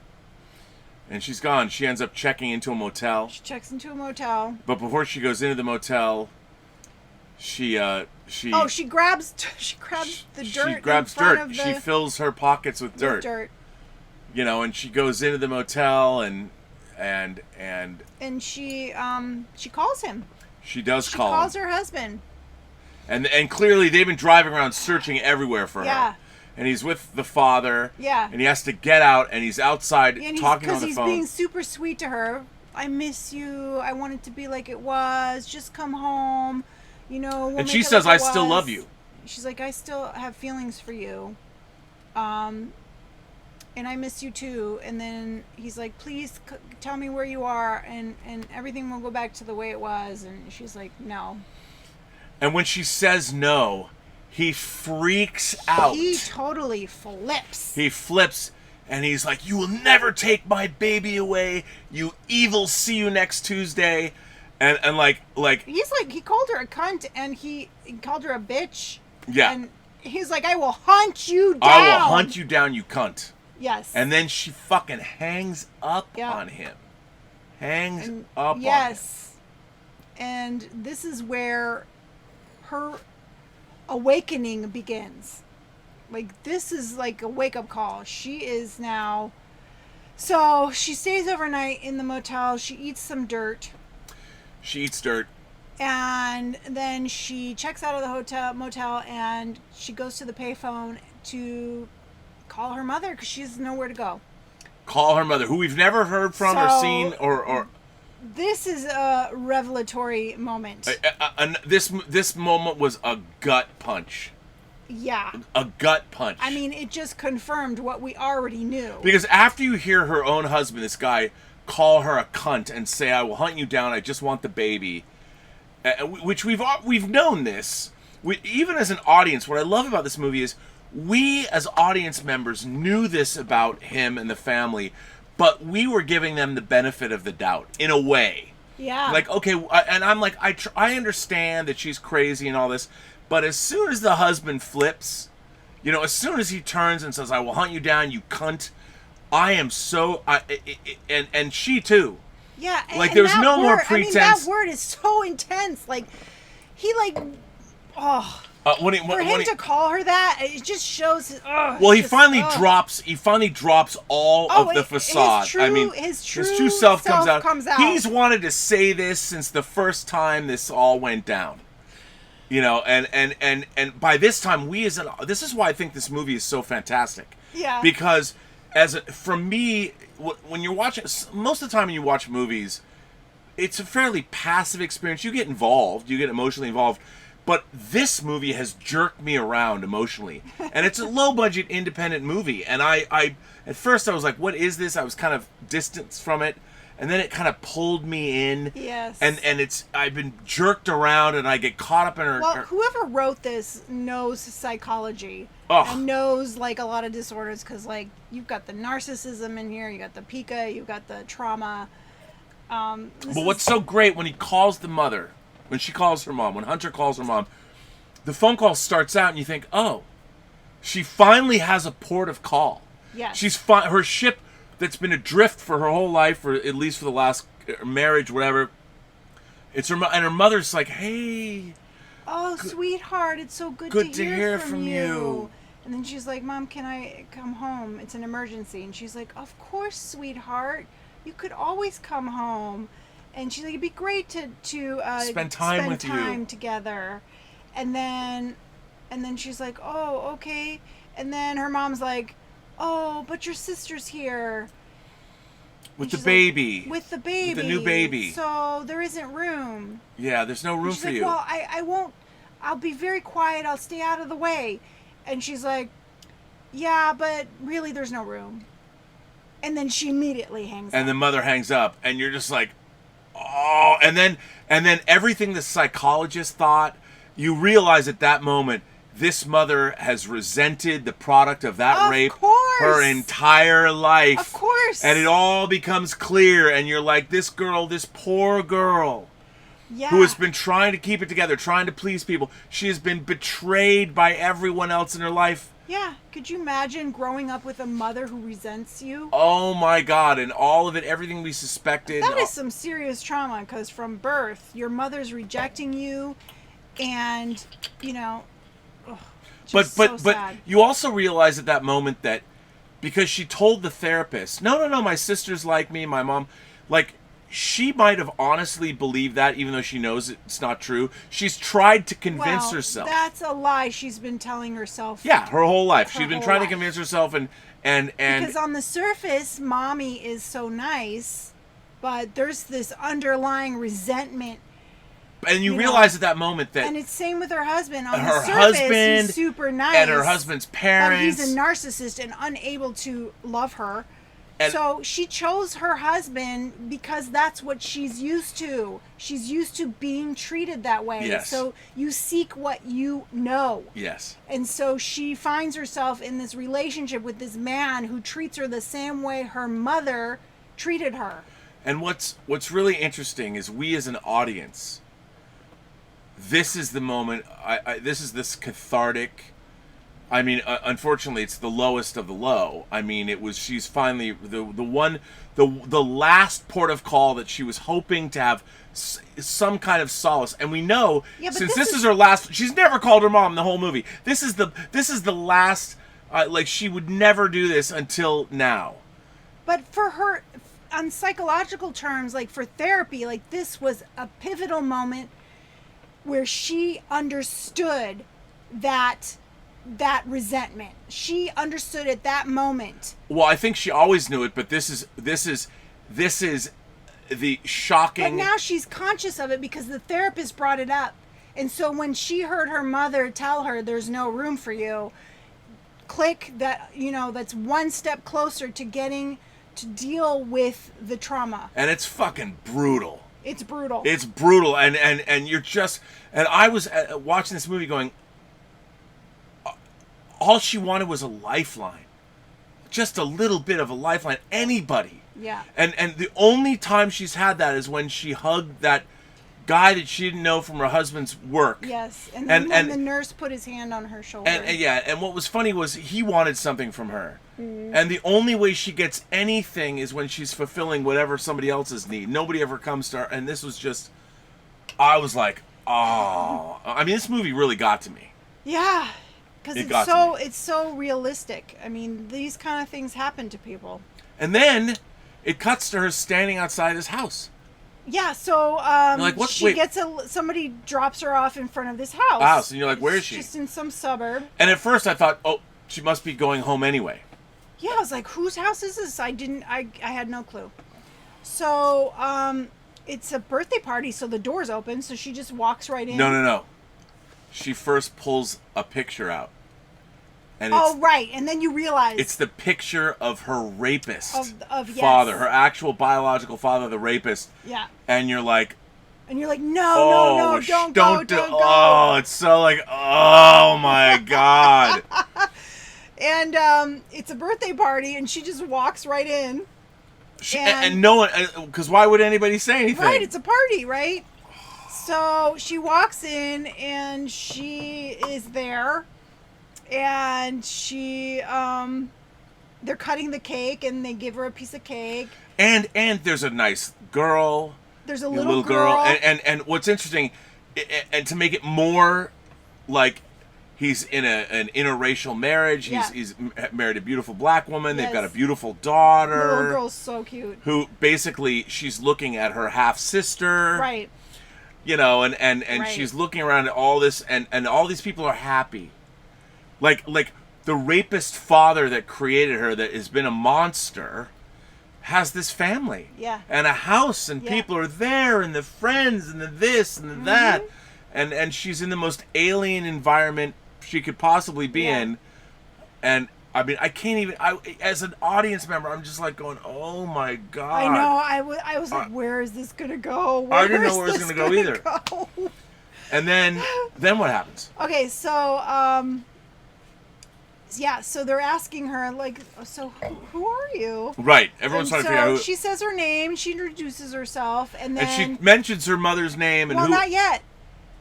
And she's gone. She ends up checking into a motel. She checks into a motel. But before she goes into the motel, she grabs the dirt. She grabs dirt. She fills her pockets with dirt. You know, and she goes into the motel and she calls him. She does she call him. She calls her husband. And clearly they've been driving around searching everywhere for her. And he's with the father. Yeah. And he has to get out, and he's outside talking on the phone. Because he's being super sweet to her. I miss you. I want it to be like it was. Just come home. You know. And she says, I still love you. She's like, I still have feelings for you. And I miss you too. And then he's like, please tell me where you are, and everything will go back to the way it was. And she's like, no. And when she says no, he freaks out. He totally flips. He flips, and he's like, you will never take my baby away, you evil, see you next Tuesday. and like He's like, he called her a cunt, and he called her a bitch. yeah. And he's like, I will hunt you down. I will hunt you down, you cunt. Yes. And then she fucking hangs up Yeah. on him. Hangs up on him. Yes. And this is where her awakening begins. Like, this is like a wake-up call. She is now... So, she stays overnight in the motel. She eats some dirt. She eats dirt. And then she checks out of the motel, and she goes to the payphone to call her mother because she has nowhere to go. Call her mother, who we've never heard from or So, seen or This is a revelatory moment. this moment was a gut punch. Yeah. A gut punch. I mean, it just confirmed what we already knew. Because after you hear her own husband, this guy, call her a cunt and say, "I will hunt you down. I just want the baby," which we've known this. Even as an audience, what I love about this movie is we as audience members knew this about him and the family, but we were giving them the benefit of the doubt in a way. Yeah. Like, okay, and I'm like, I understand that she's crazy and all this, but as soon as the husband flips, you know, as soon as he turns and says, "I will hunt you down, you cunt," I am so, and she too. Yeah. Like, and there's that no more word, pretense. I mean, that word is so intense. Like, he like, oh. For him to call her that, it just shows. Well, he finally drops. He finally drops all of the facade. His true self comes out. He's wanted to say this since the first time this all went down. You know, and by this time, this is why I think this movie is so fantastic. Yeah. Because for me, when you're watching, most of the time when you watch movies, it's a fairly passive experience. You get involved. You get emotionally involved. But this movie has jerked me around emotionally. And it's a low-budget independent movie. And I at first I was like, what is this? I was kind of distanced from it. And then it kind of pulled me in. Yes. And I've been jerked around and I get caught up in her... Well, whoever wrote this knows psychology. Ugh. And knows, like, a lot of disorders. Because, like, you've got the narcissism in here. You got the pica. You got the trauma. But what's so great when he calls the mother... When she calls her mom, when Hunter calls her mom, the phone call starts out and you think, oh, she finally has a port of call. Yes. She's her ship that's been adrift for her whole life, or at least for the last marriage, whatever. It's her, and her mother's like, hey. Oh, sweetheart, it's so good to hear from you. And then she's like, Mom, can I come home? It's an emergency. And she's like, of course, sweetheart. You could always come home. And she's like, it'd be great to spend time with you together. And then she's like, oh, okay. And then her mom's like, oh, but your sister's here. With the baby. Like, with the baby. With the new baby. So there isn't room. Yeah, there's no room for you. Well, I won't. I'll be very quiet. I'll stay out of the way. And she's like, yeah, but really there's no room. And then she immediately hangs up. And the mother hangs up. And you're just like, oh, and then everything the psychologist thought, you realize at that moment, this mother has resented the product of that rape her entire life. Of course. And it all becomes clear, and you're like, this girl, this poor girl, who has been trying to keep it together, trying to please people, she has been betrayed by everyone else in her life. Yeah. Could you imagine growing up with a mother who resents you? Oh my God. And all of it, everything we suspected. That is some serious trauma, because from birth, your mother's rejecting you, and, you know, but sad. You also realize at that moment that because she told the therapist, no, my sister's like me, my mom, like, she might have honestly believed that, even though she knows it's not true. She's tried to convince herself. That's a lie she's been telling herself. Yeah, her whole life. She's been trying to convince herself, and because on the surface, mommy is so nice, but there's this underlying resentment. And you realize at that moment that... And it's same with her husband. On her the surface, husband he's super nice. And her husband's parents. But he's a narcissist and unable to love her. And so she chose her husband because that's what she's used to. She's used to being treated that way. Yes. So you seek what you know. Yes. And so she finds herself in this relationship with this man who treats her the same way her mother treated her. And what's really interesting is we as an audience, this is the moment, this is this cathartic, I mean, unfortunately, it's the lowest of the low. I mean, she's finally the last port of call that she was hoping to have some kind of solace. And we know, since this is her last, she's never called her mom in the whole movie. This is the last, like, she would never do this until now. But for her, on psychological terms, like for therapy, like this was a pivotal moment where she understood that resentment. She understood at that moment. Well, I think she always knew it, but this is the shocking. But now she's conscious of it because the therapist brought it up. And so when she heard her mother tell her there's no room for you, click that, that's one step closer to getting to deal with the trauma. And it's fucking brutal. It's brutal. It's brutal. And you're just, and I was watching this movie going, all she wanted was a lifeline. Just a little bit of a lifeline. Anybody. Yeah. And the only time she's had that is when she hugged that guy that she didn't know from her husband's work. Yes. And then when the nurse put his hand on her shoulder. And what was funny was he wanted something from her. Mm-hmm. And the only way she gets anything is when she's fulfilling whatever somebody else's need. Nobody ever comes to her. And this was just, I was like, oh. I mean, this movie really got to me. Yeah. Because it's so realistic. I mean, these kind of things happen to people. And then it cuts to her standing outside his house. Yeah, so somebody drops her off in front of this house. And you're like, where is she? Just in some suburb. And at first I thought, oh, she must be going home anyway. Yeah, I was like, whose house is this? I had no clue. So, it's a birthday party, so the door's open, so she just walks right in. No. She first pulls a picture out. And right. And then you realize it's the picture of her rapist of father, her actual biological father, the rapist. Yeah. And you're like, no, don't go. Oh, it's so like, oh my God. And it's a birthday party, and she just walks right in. And no one, because why would anybody say anything? Right, it's a party, right? So she walks in, and she is there. And she, they're cutting the cake, and they give her a piece of cake. And there's a nice girl. There's a little girl. And what's interesting, and to make it more like he's in an interracial marriage. He's married a beautiful black woman. Yes. They've got a beautiful daughter. The little girl's so cute. Who basically she's looking at her half sister. Right. And right. she's looking around at all this, and all these people are happy. Like the rapist father that created her, that has been a monster, has this family. Yeah. And a house, and people are there, and the friends, and the this, and the that. And she's in the most alien environment she could possibly be in. And, I mean, I can't even, as an audience member, I'm just like going, oh my God. I know, I was like, where is this going to go? I didn't know where it was going to go either. And then what happens? Okay, so, so they're asking her, like, so who are you? Right. Everyone's trying to figure out who. She says her name. She introduces herself, and then she mentions her mother's name and who. Well, not yet.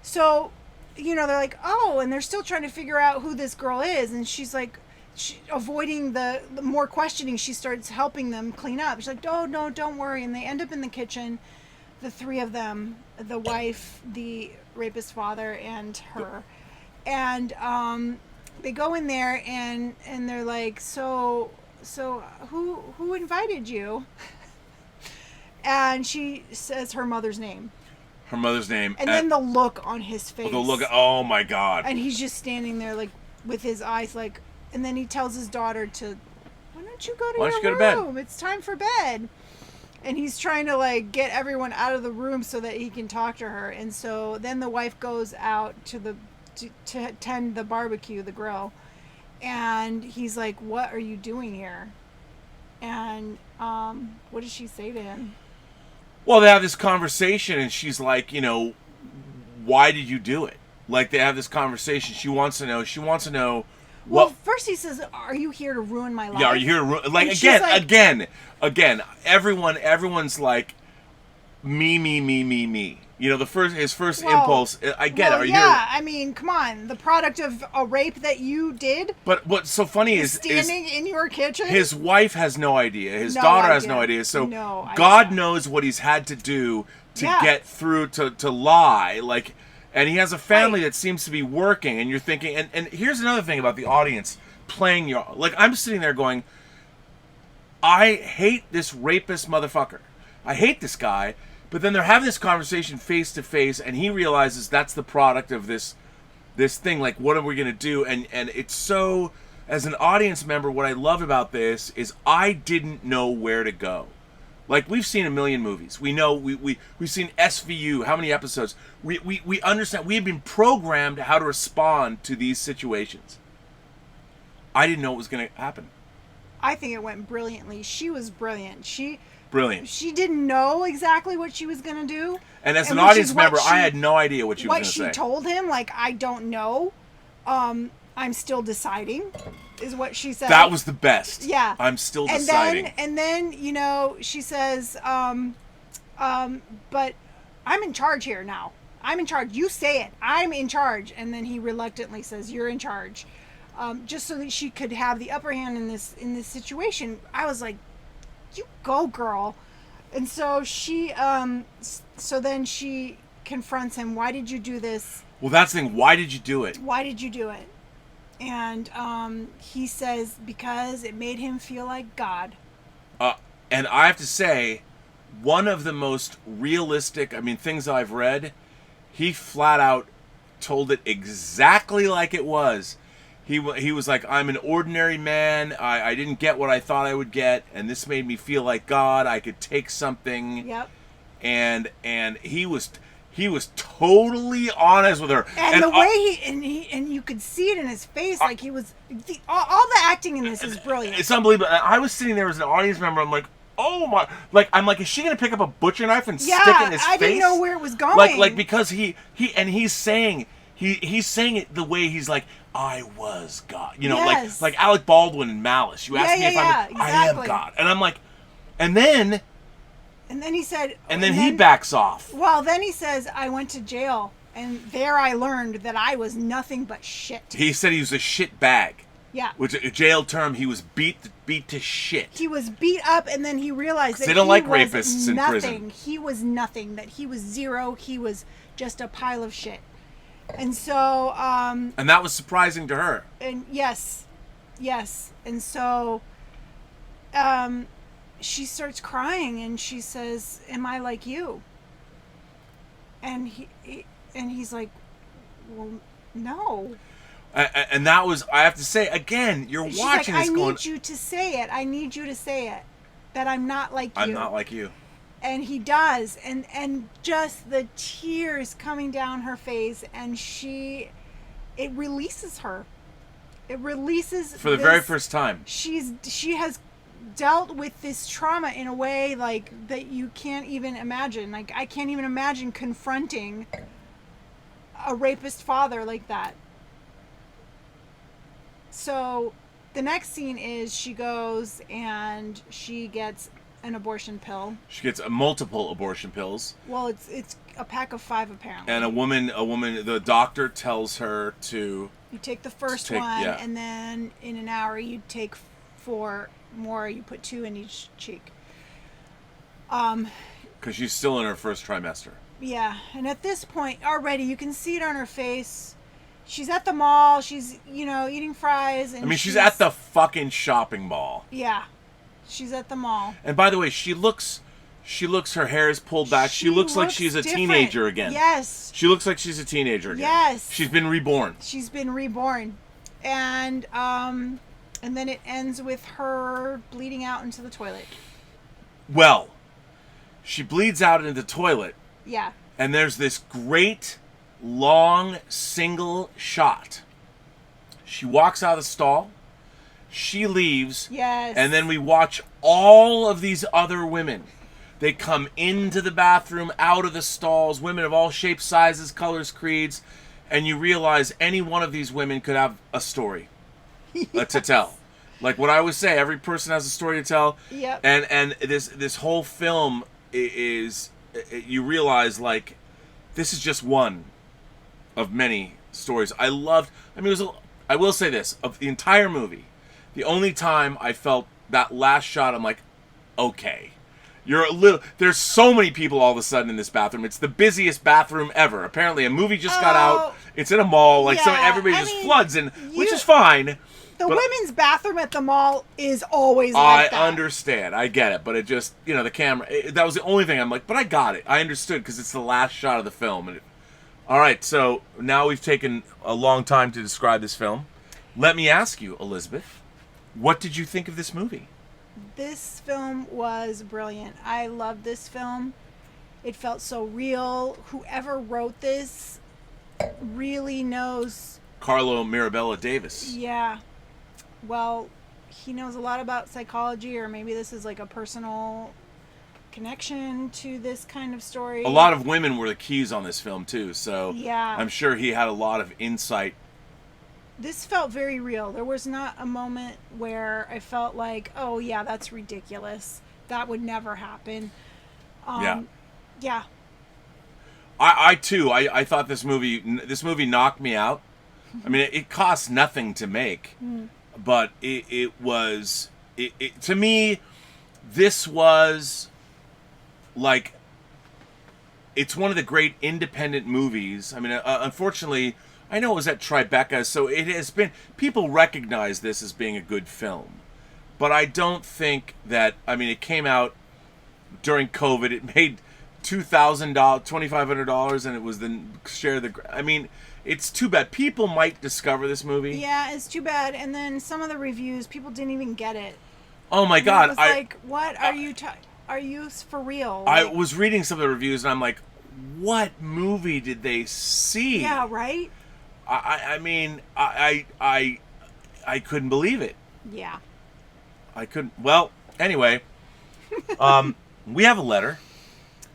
So, they're like, oh, and they're still trying to figure out who this girl is, and she's like, avoiding the more questioning. She starts helping them clean up. She's like, oh no, don't worry. And they end up in the kitchen, the three of them, the wife, the rapist father, and her, and they go in there and they're like, so who invited you? And she says her mother's name. Her mother's name. And then the look on his face. The look, oh my God. And he's just standing there like with his eyes like, and then he tells his daughter to, why don't you go to your room? It's time for bed. And he's trying to like get everyone out of the room so that he can talk to her. And so then the wife goes out to tend the barbecue, the grill, and he's like, what are you doing here? And what does she say to him? Well, they have this conversation, and she's like, why did you do it? Like, they have this conversation. She wants to know Well, first he says, "Are you here to ruin my life?" Yeah, are you here to ruin? Like, And she's again. Everyone's like, me. You know, his first impulse. I get it. Are you? Yeah, I mean, come on. The product of a rape that you did. But what's so funny is standing in your kitchen. His wife has no idea. His daughter has no idea. So God knows what he's had to do to get through to lie. Like, and he has a family that seems to be working. And you're thinking. And here's another thing about the audience playing your. Like, I'm sitting there going, I hate this rapist motherfucker. I hate this guy. But then they're having this conversation face to face, and he realizes that's the product of this thing. Like, what are we going to do? And it's so, as an audience member, what I love about this is I didn't know where to go. Like, we've seen a million movies. We know, we've seen SVU, how many episodes? We understand, we have been programmed how to respond to these situations. I didn't know what was going to happen. I think it went brilliantly. She was brilliant. Brilliant. She didn't know exactly what she was going to do. And as an audience member, I had no idea what she was going to say. What she told him, like, I don't know. I'm still deciding, is what she said. That was the best. Yeah. I'm still deciding. And then, you know, she says, but I'm in charge here now. I'm in charge. You say it. I'm in charge. And then he reluctantly says, you're in charge. Just so that she could have the upper hand in this situation. I was like, you go, girl. And so then she confronts him. Why did you do this? Well, that's the thing. Why did you do it? Why did you do it? And he says because it made him feel like God. And I have to say, one of the most realistic, things I've read, he flat out told it exactly like it was. He was like, I'm an ordinary man. I didn't get what I thought I would get, and this made me feel like God. I could take something. Yep. And he was totally honest with her. And the way he you could see it in his face, like he was all the acting in this is brilliant. It's unbelievable. I was sitting there as an audience member. I'm like, oh my! Like, I'm like, is she gonna pick up a butcher knife and stick it in his face? I didn't know where it was going. Like because he's saying it the way he's like, I was God. You know, yes. like Alec Baldwin in Malice. You asked me if exactly. I am God, and I'm like, and then he said, and then he backs off. Well, then he says, I went to jail, and there I learned that I was nothing but shit. He said he was a shit bag. Yeah. Which a jail term, he was beat to shit. He was beat up, and then he realized that they don't like was rapists in prison. He was nothing. That he was zero. He was just a pile of shit. And so, and that was surprising to her. And yes, and so, she starts crying, and she says, "Am I like you?" And he's like, "Well, no." And that was, I have to say, again, you're She's watching like, this going, I need you to say it. I need you to say it. That I'm not like you. I'm not like you. And he does, and just the tears coming down her face, and it releases her. It releases for the very first time. She has dealt with this trauma in a way like that you can't even imagine. Like, I can't even imagine confronting a rapist father like that. So the next scene is she goes and she gets an abortion pill. She gets multiple abortion pills. Well, it's a pack of 5 apparently. And a woman, the doctor tells her to... You take the first one, and then in an hour you take 4 more. You put 2 in each cheek. Because she's still in her first trimester. Yeah, and at this point already you can see it on her face. She's at the mall. She's, eating fries. And she's at the fucking shopping mall. Yeah. She's at the mall. And by the way, she looks, her hair is pulled back. She looks like she's a teenager again. Yes. She looks like she's a teenager again. Yes. She's been reborn. And then it ends with her bleeding out into the toilet. Well, she bleeds out into the toilet. Yeah. And there's this great, long, single shot. She walks out of the stall. She leaves. Yes. And then we watch all of these other women. They come into the bathroom, out of the stalls, women of all shapes, sizes, colors, creeds, and you realize any one of these women could have a story. to tell. Like what I always say, every person has a story to tell. Yep. And this whole film is you realize like this is just one of many stories. I will say this, of the entire movie, the only time I felt that last shot, I'm like, okay. There's so many people all of a sudden in this bathroom. It's the busiest bathroom ever. Apparently a movie just got out. It's in a mall. Like, so everybody just floods in, which is fine. The women's bathroom at the mall is always like that. I understand. I get it. But it just, the camera, that was the only thing. I'm like, but I got it. I understood because it's the last shot of the film. All right, so now we've taken a long time to describe this film. Let me ask you, Elizabeth, what did you think of this movie? This film was brilliant. I loved this film. It felt so real. Whoever wrote this really knows. Carlo Mirabella-Davis. Yeah. Well, he knows a lot about psychology, or maybe this is like a personal connection to this kind of story. A lot of women were the keys on this film, too, so yeah. I'm sure he had a lot of insight. This felt very real. There was not a moment where I felt like, oh, yeah, that's ridiculous. That would never happen. Yeah. I too, I thought this movie knocked me out. I mean, it cost nothing to make, but it was to me, this was like, it's one of the great independent movies. I mean, unfortunately, I know it was at Tribeca, so it has been, people recognize this as being a good film, but I don't think that, I mean, it came out during COVID. It made $2,000, $2,500, and it was the share of the. I mean, it's too bad. People might discover this movie. Yeah, it's too bad. And then some of the reviews, people didn't even get it. Oh my God! I was like, what are you? Are you for real? I Like, was reading some of the reviews, and I'm like, what movie did they see? yeah, right. I mean, I couldn't believe it. Yeah. I couldn't. Well, anyway, we have a letter.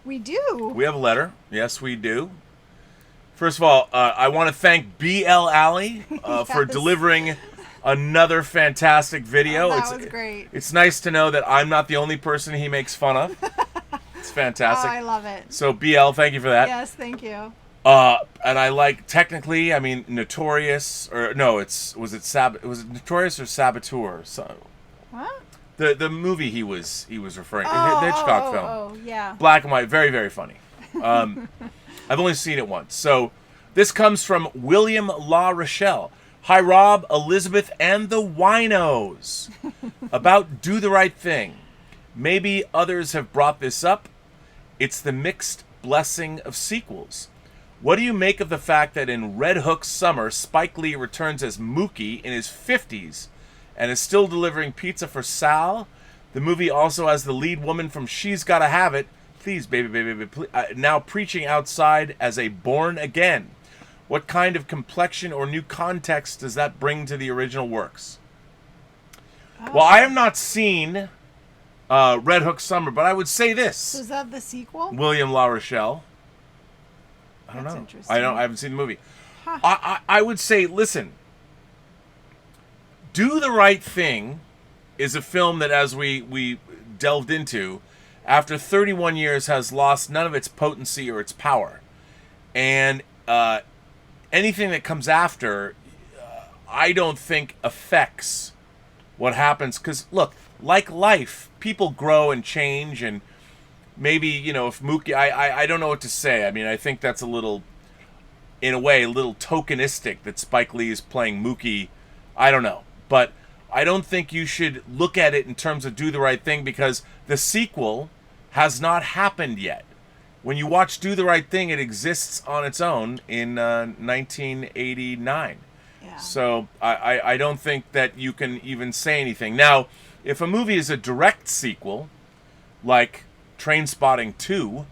We do. We have a letter. Yes, we do. First of all, I want to thank BL Alley for delivering another fantastic video. That was great. It's nice to know that I'm not the only person he makes fun of. It's fantastic. Oh, I love it. So BL, thank you for that. Yes, thank you. And I like, technically, I mean, Notorious, or no, was it Notorious or Saboteur? So, What? the movie he was referring to, the Hitchcock film. Oh, yeah. Black and white, very, very funny. I've only seen it once. So this comes from William La Rochelle. Hi, Rob, Elizabeth, and the winos. About Do the Right Thing. Maybe others have brought this up. It's the mixed blessing of sequels. What do you make of the fact that in Red Hook Summer, Spike Lee returns as Mookie in his 50s and is still delivering pizza for Sal? The movie also has the lead woman from She's Gotta Have It, please, baby, baby, please, now preaching outside as a born again. What kind of complexion or new context does that bring to the original works? Oh. Well, I have not seen Red Hook Summer, but I would say this. So is that the sequel? William La Rochelle. I don't know. I haven't seen the movie. Huh. I would say, listen. Do the Right Thing is a film that, as we delved into, after 31 years has lost none of its potency or its power. And anything that comes after, I don't think affects what happens. Because, look, like life, people grow and change, and maybe, if Mookie, I don't know what to say. I mean, I think that's a little, in a way, a little tokenistic that Spike Lee is playing Mookie. I don't know. But I don't think you should look at it in terms of Do the Right Thing, because the sequel has not happened yet. When you watch Do the Right Thing, it exists on its own in 1989. Yeah. So I don't think that you can even say anything. Now, if a movie is a direct sequel, like Trainspotting 2,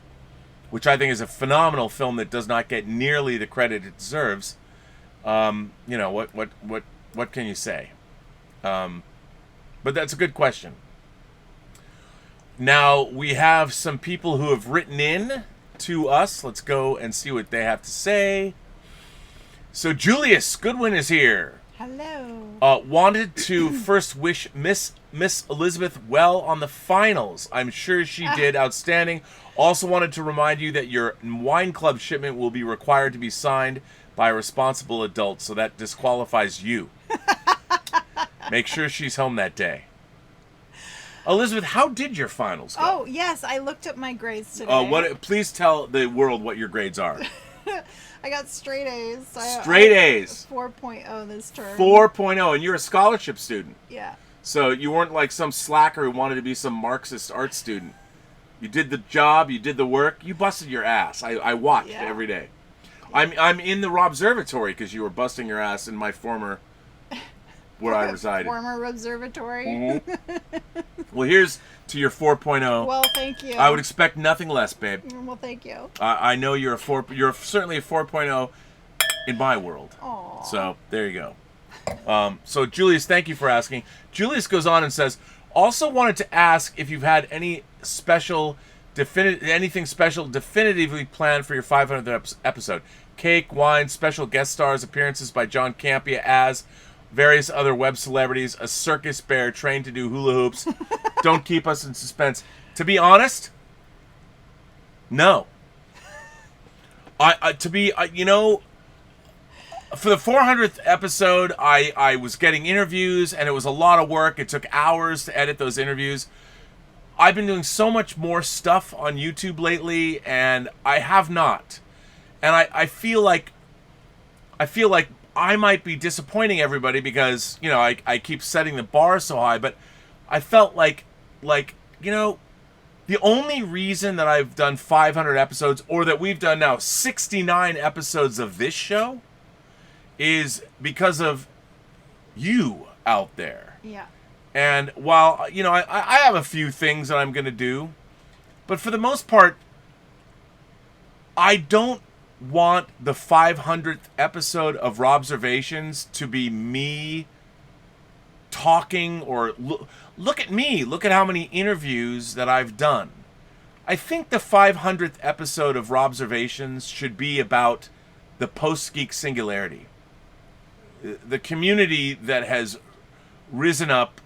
which I think is a phenomenal film that does not get nearly the credit it deserves, what can you say? But that's a good question. Now, we have some people who have written in to us. Let's go and see what they have to say. So, Julius Goodwin is here. Hello. Wanted to first wish Miss Elizabeth well on the finals. I'm sure she did outstanding. Also wanted to remind you that your wine club shipment will be required to be signed by a responsible adult, so that disqualifies you. Make sure she's home that day. Elizabeth, how did your finals go? Oh, yes, I looked up my grades today. Please tell the world what your grades are. I got straight A's. Straight A's. 4.0 this term. 4.0, and you're a scholarship student. Yeah. So you weren't like some slacker who wanted to be some Marxist art student. You did the job, you did the work, you busted your ass. I watched every day. I'm in the Robservatory because you were busting your ass in my former, where I resided. Former observatory. Mm-hmm. Well, here's to your 4.0. Well, thank you. I would expect nothing less, babe. Well, thank you. I know you're certainly a 4.0 in my world. Aww. So there you go. So Julius, thank you for asking. Julius goes on and says, also wanted to ask if you've had any anything special definitively planned for your 500th episode. Cake, wine, special guest stars, appearances by John Campea as various other web celebrities, a circus bear trained to do hula hoops. Don't keep us in suspense. To be honest, no. For the 400th episode, I was getting interviews, and it was a lot of work. It took hours to edit those interviews. I've been doing so much more stuff on YouTube lately, and I have not. And I feel like I might be disappointing everybody because, I keep setting the bar so high, but I felt like, the only reason that I've done 500 episodes, or that we've done now 69 episodes of this show, is because of you out there. Yeah. And while, I have a few things that I'm going to do, but for the most part, I don't want the 500th episode of Robservations to be me talking or look at me. Look at how many interviews that I've done. I think the 500th episode of Robservations should be about the Post-Geek Singularity. The community that has risen up.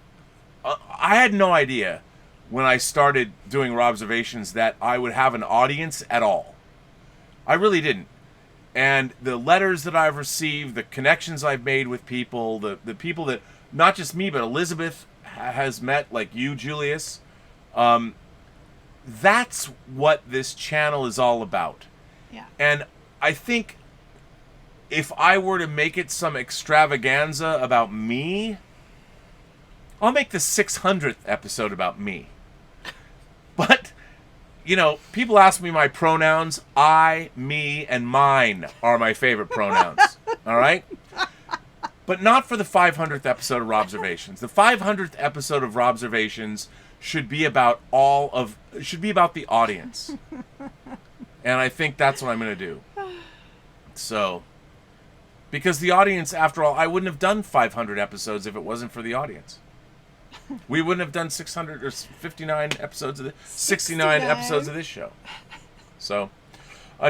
I had no idea when I started doing Robservations that I would have an audience at all. I really didn't. And the letters that I've received, the connections I've made with people, the people that, not just me, but Elizabeth has met, like you, Julius, that's what this channel is all about. Yeah. And I think if I were to make it some extravaganza about me, I'll make the 600th episode about me. But, people ask me my pronouns. I, me, and mine are my favorite pronouns. All right? But not for the 500th episode of Robservations. The 500th episode of Robservations should be about the audience. And I think that's what I'm going to do. So, because the audience, after all, I wouldn't have done 500 episodes if it wasn't for the audience. We wouldn't have done 600 or 59 episodes of this, 69 episodes of this show. So,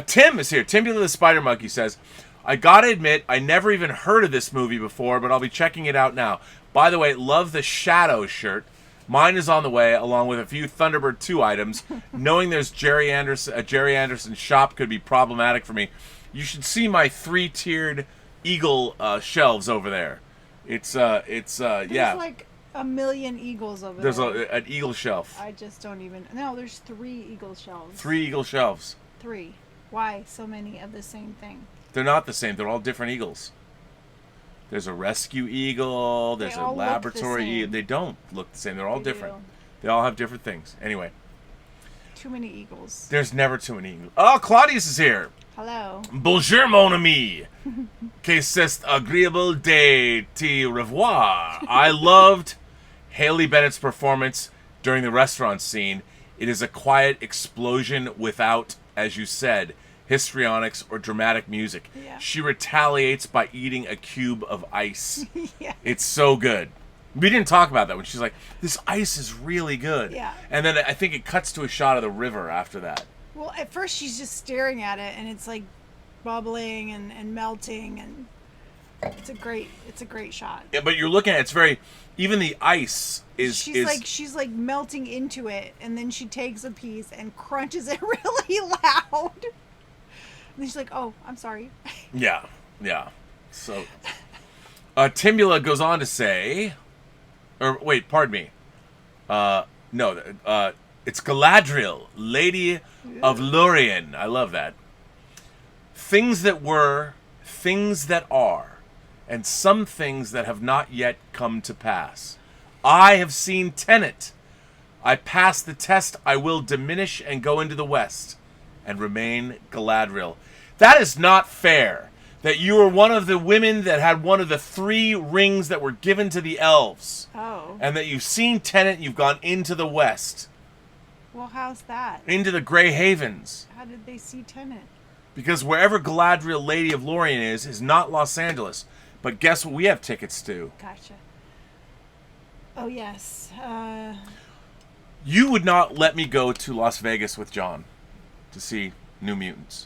Tim is here. Tim the Spider Monkey says, I gotta admit, I never even heard of this movie before, but I'll be checking it out now. By the way, love the Shadow shirt. Mine is on the way, along with a few Thunderbird 2 items. Knowing there's Jerry Anderson shop could be problematic for me. You should see my 3-tiered eagle shelves over there. It's There's yeah. like a million eagles over There's there. an eagle shelf. I just don't even... No, there's 3 eagle shelves. 3 eagle shelves. 3. Why so many of the same thing? They're not the same. They're all different eagles. There's a rescue eagle. There's a laboratory eagle. They don't look the same. They're all different. They all have different things. Anyway. Too many eagles. There's never too many eagles. Oh, Claudius is here. Hello. Bonjour, mon ami. Que c'est agréable de te revoir. I loved Haley Bennett's performance during the restaurant scene. It is a quiet explosion without, as you said, histrionics or dramatic music. Yeah. She retaliates by eating a cube of ice. Yeah. It's so good. We didn't talk about that when she's like, this ice is really good. Yeah. And then I think it cuts to a shot of the river after that. Well, at first she's just staring at it, and it's like bubbling and melting, and It's a great shot. Yeah, but you're looking at it's very. Even the ice is. She's like melting into it, and then she takes a piece and crunches it really loud. And she's like, "Oh, I'm sorry." Yeah. So, Timbula goes on to say, or wait, pardon me. No, it's Galadriel, Lady of Lorien. I love that. Things that were, things that are, and some things that have not yet come to pass. I have seen Tenet. I passed the test. I will diminish and go into the west and remain Galadriel. That is not fair. That you were one of the women that had one of the 3 rings that were given to the elves. Oh. And that you've seen Tenet, you've gone into the west. Well, how's that? Into the Grey Havens. How did they see Tenet? Because wherever Galadriel, Lady of Lorien is not Los Angeles. But guess what we have tickets to? Gotcha. Oh, yes. You would not let me go to Las Vegas with John to see New Mutants.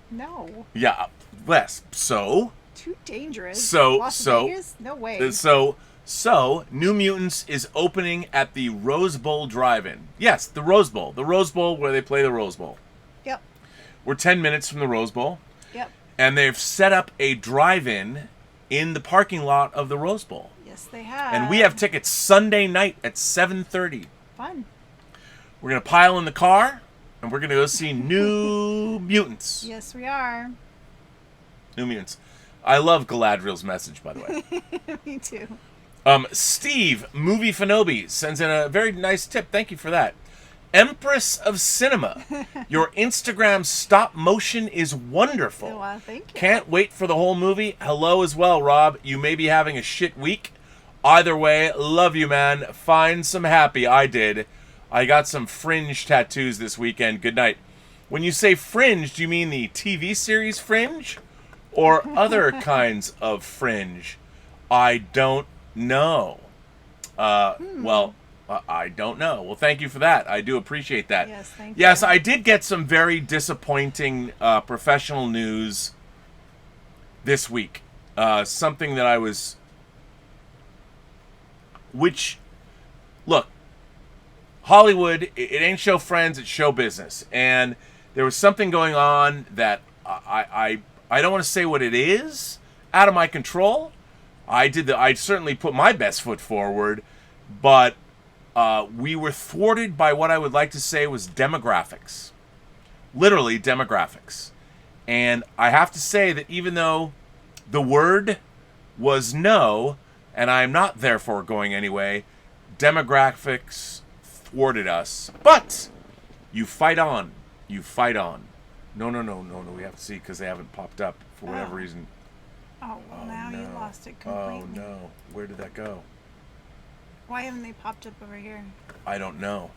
No. Yeah, Wes. So? Too dangerous. Las Vegas? No way. So, New Mutants is opening at the Rose Bowl Drive-In. Yes, the Rose Bowl. The Rose Bowl where they play the Rose Bowl. Yep. We're 10 minutes from the Rose Bowl. Yep. And they've set up a drive-in in the parking lot of the Rose Bowl. Yes, they have. And we have tickets Sunday night at 7:30. Fun. We're going to pile in the car, and we're going to go see New Mutants. Yes, we are. New Mutants. I love Galadriel's message, by the way. Me too. Steve, Movie Fanobi, sends in a very nice tip. Thank you for that. Empress of Cinema, your Instagram stop motion is wonderful. Well, thank you. Can't wait for the whole movie. Hello as well, Rob. You may be having a shit week. Either way, love you, man. Find some happy. I did. I got some Fringe tattoos this weekend. Good night. When you say Fringe, do you mean the TV series Fringe? Or other kinds of Fringe? I don't know. Well, I don't know. Well, thank you for that. I do appreciate that. Yes, thank you. Yes, I did get some very disappointing professional news this week. Something that I was... Which, look, Hollywood, it ain't show friends, it's show business. And there was something going on that I don't want to say what it is, out of my control. I certainly put my best foot forward, but we were thwarted by what I would like to say was demographics. Literally demographics. And I have to say that even though the word was no, and I am not therefore going anyway, demographics thwarted us. But you fight on. You fight on. No. We have to see because they haven't popped up for whatever reason. Oh, well, now you lost it completely. Oh, no. Where did that go? Why haven't they popped up over here? I don't know.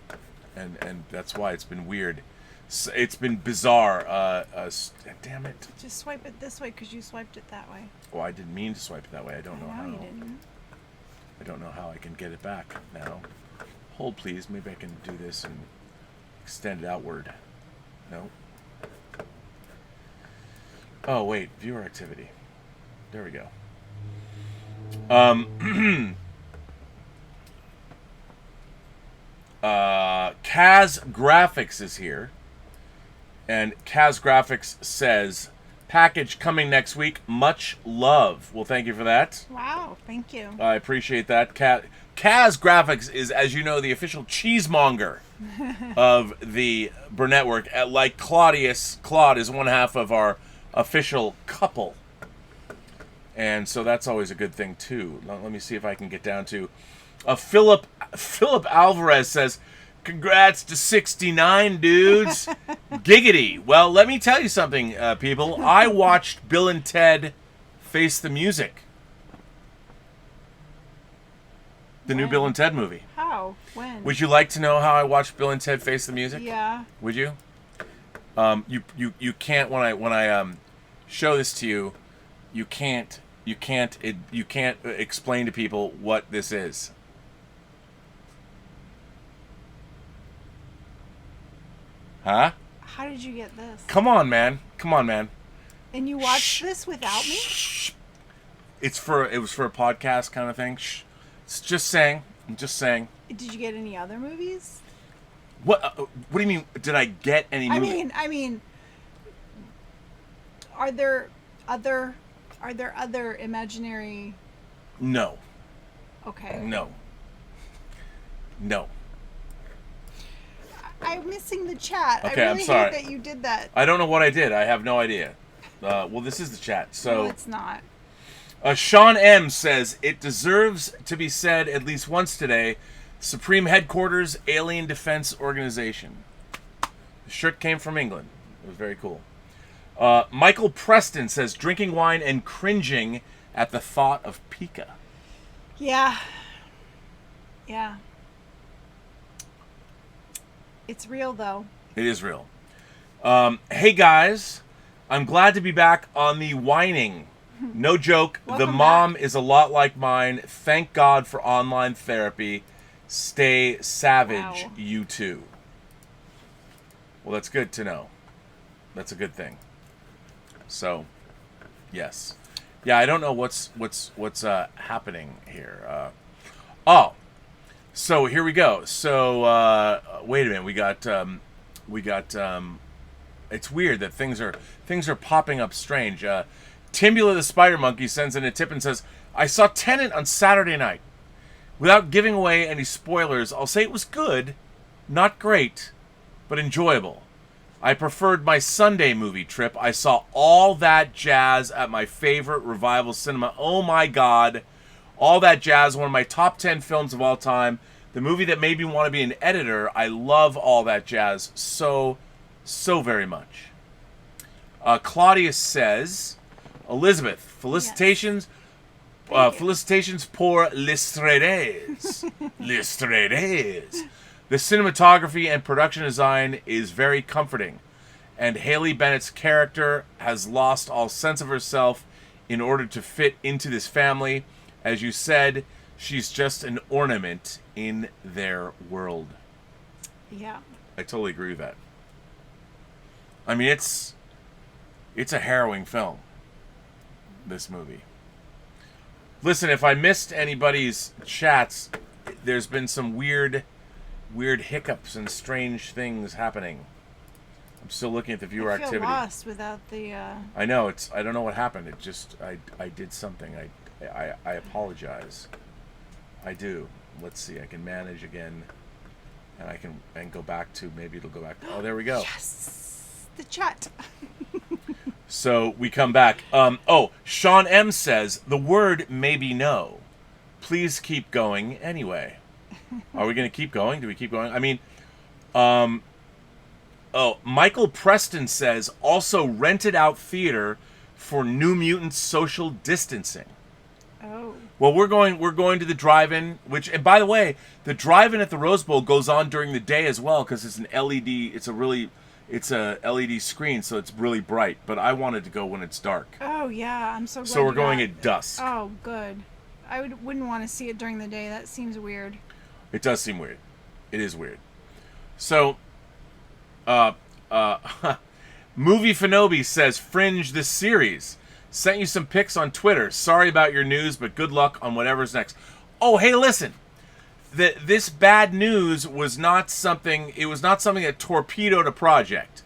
And that's why it's been weird. It's been bizarre. Damn it. Just swipe it this way because you swiped it that way. Oh, I didn't mean to swipe it that way. I don't know how. You didn't. I don't know how I can get it back now. Hold, please. Maybe I can do this and extend it outward. No. Oh, wait. Viewer activity. There we go. Kaz Graphics is here. And Kaz Graphics says, package coming next week. Much love. Well, thank you for that. Wow, thank you. I appreciate that. Kaz Graphics is, as you know, the official cheesemonger of the Burnettwork. Like Claude is one half of our official couple. And so that's always a good thing, too. Let me see if I can get down to... Philip Alvarez says, congrats to 69 dudes. Giggity. Well, let me tell you something, people. I watched Bill and Ted Face the Music. The new Bill and Ted movie. How? When? Would you like to know how I watched Bill and Ted Face the Music? Yeah. Would you? You can't when I show this to you. You can't explain to people what this is. Huh? How did you get this? Come on, man. And you watched this without me? It was for a podcast kind of thing. Shh. It's just saying. I'm just saying. Did you get any other movies? What do you mean? Did I get any movies? I mean, are there other imaginary? No. Okay. No. I'm missing the chat. Okay, I I'm really sorry. hate that you did that. I don't know what I did. I have no idea. Well, this is the chat. So No, it's not. Sean M says it deserves to be said at least once today. Supreme Headquarters Alien Defense Organization. The shirt came from England. It was very cool. Michael Preston says drinking wine and cringing at the thought of Pika. Yeah. It's real though. It is real. Hey guys, I'm glad to be back on the WINEning. No joke, the Welcome mom back. is a lot like mine. Thank God for online therapy. Stay savage, Wow. you too. Well, that's good to know. That's a good thing. So, yes. Yeah, I don't know what's happening here. So here we go. So wait a minute. We got. It's weird that things are popping up strange. Timbula the Spider Monkey sends in a tip and says, "I saw Tenet on Saturday night. Without giving away any spoilers, I'll say it was good, not great, but enjoyable. I preferred my Sunday movie trip. I saw All That Jazz at my favorite revival cinema. Oh my God. All That Jazz, one of my top 10 films of all time. The movie that made me want to be an editor. I love All That Jazz so very much." Claudius says, "Elizabeth, felicitations. Felicitations pour Listredes. Listredes. The cinematography and production design is very comforting, and Haley Bennett's character has lost all sense of herself in order to fit into this family. As you said, she's just an ornament in their world." Yeah. I totally agree with that. I mean, it's a harrowing film, this movie. Listen, if I missed anybody's chats, there's been some weird hiccups and strange things happening. I'm still looking at the viewer I feel activity. lost without the. I know I don't know what happened. It just I did something. I apologize. I do. Let's see. I can manage again, and I can go back to, maybe it'll go back. Oh, there we go. Yes, the chat. So we come back. Sean M says the word maybe no. Please keep going anyway. Are we going to keep going? Do we keep going? I mean, Michael Preston says also rented out theater for New Mutants social distancing. Oh. Well, we're going to the drive-in, and by the way, the drive-in at the Rose Bowl goes on during the day as well because it's an LED. It's a LED screen, so it's really bright. But I wanted to go when it's dark. Oh yeah, I'm so glad. So we're going at dusk. Oh, good. I wouldn't want to see it during the day. That seems weird. It does seem weird. It is weird. So, Movie Fanobi says, "Fringe this series. Sent you some pics on Twitter. Sorry about your news, but good luck on whatever's next." Oh, hey, listen. This bad news was not something. It was not something that torpedoed a project.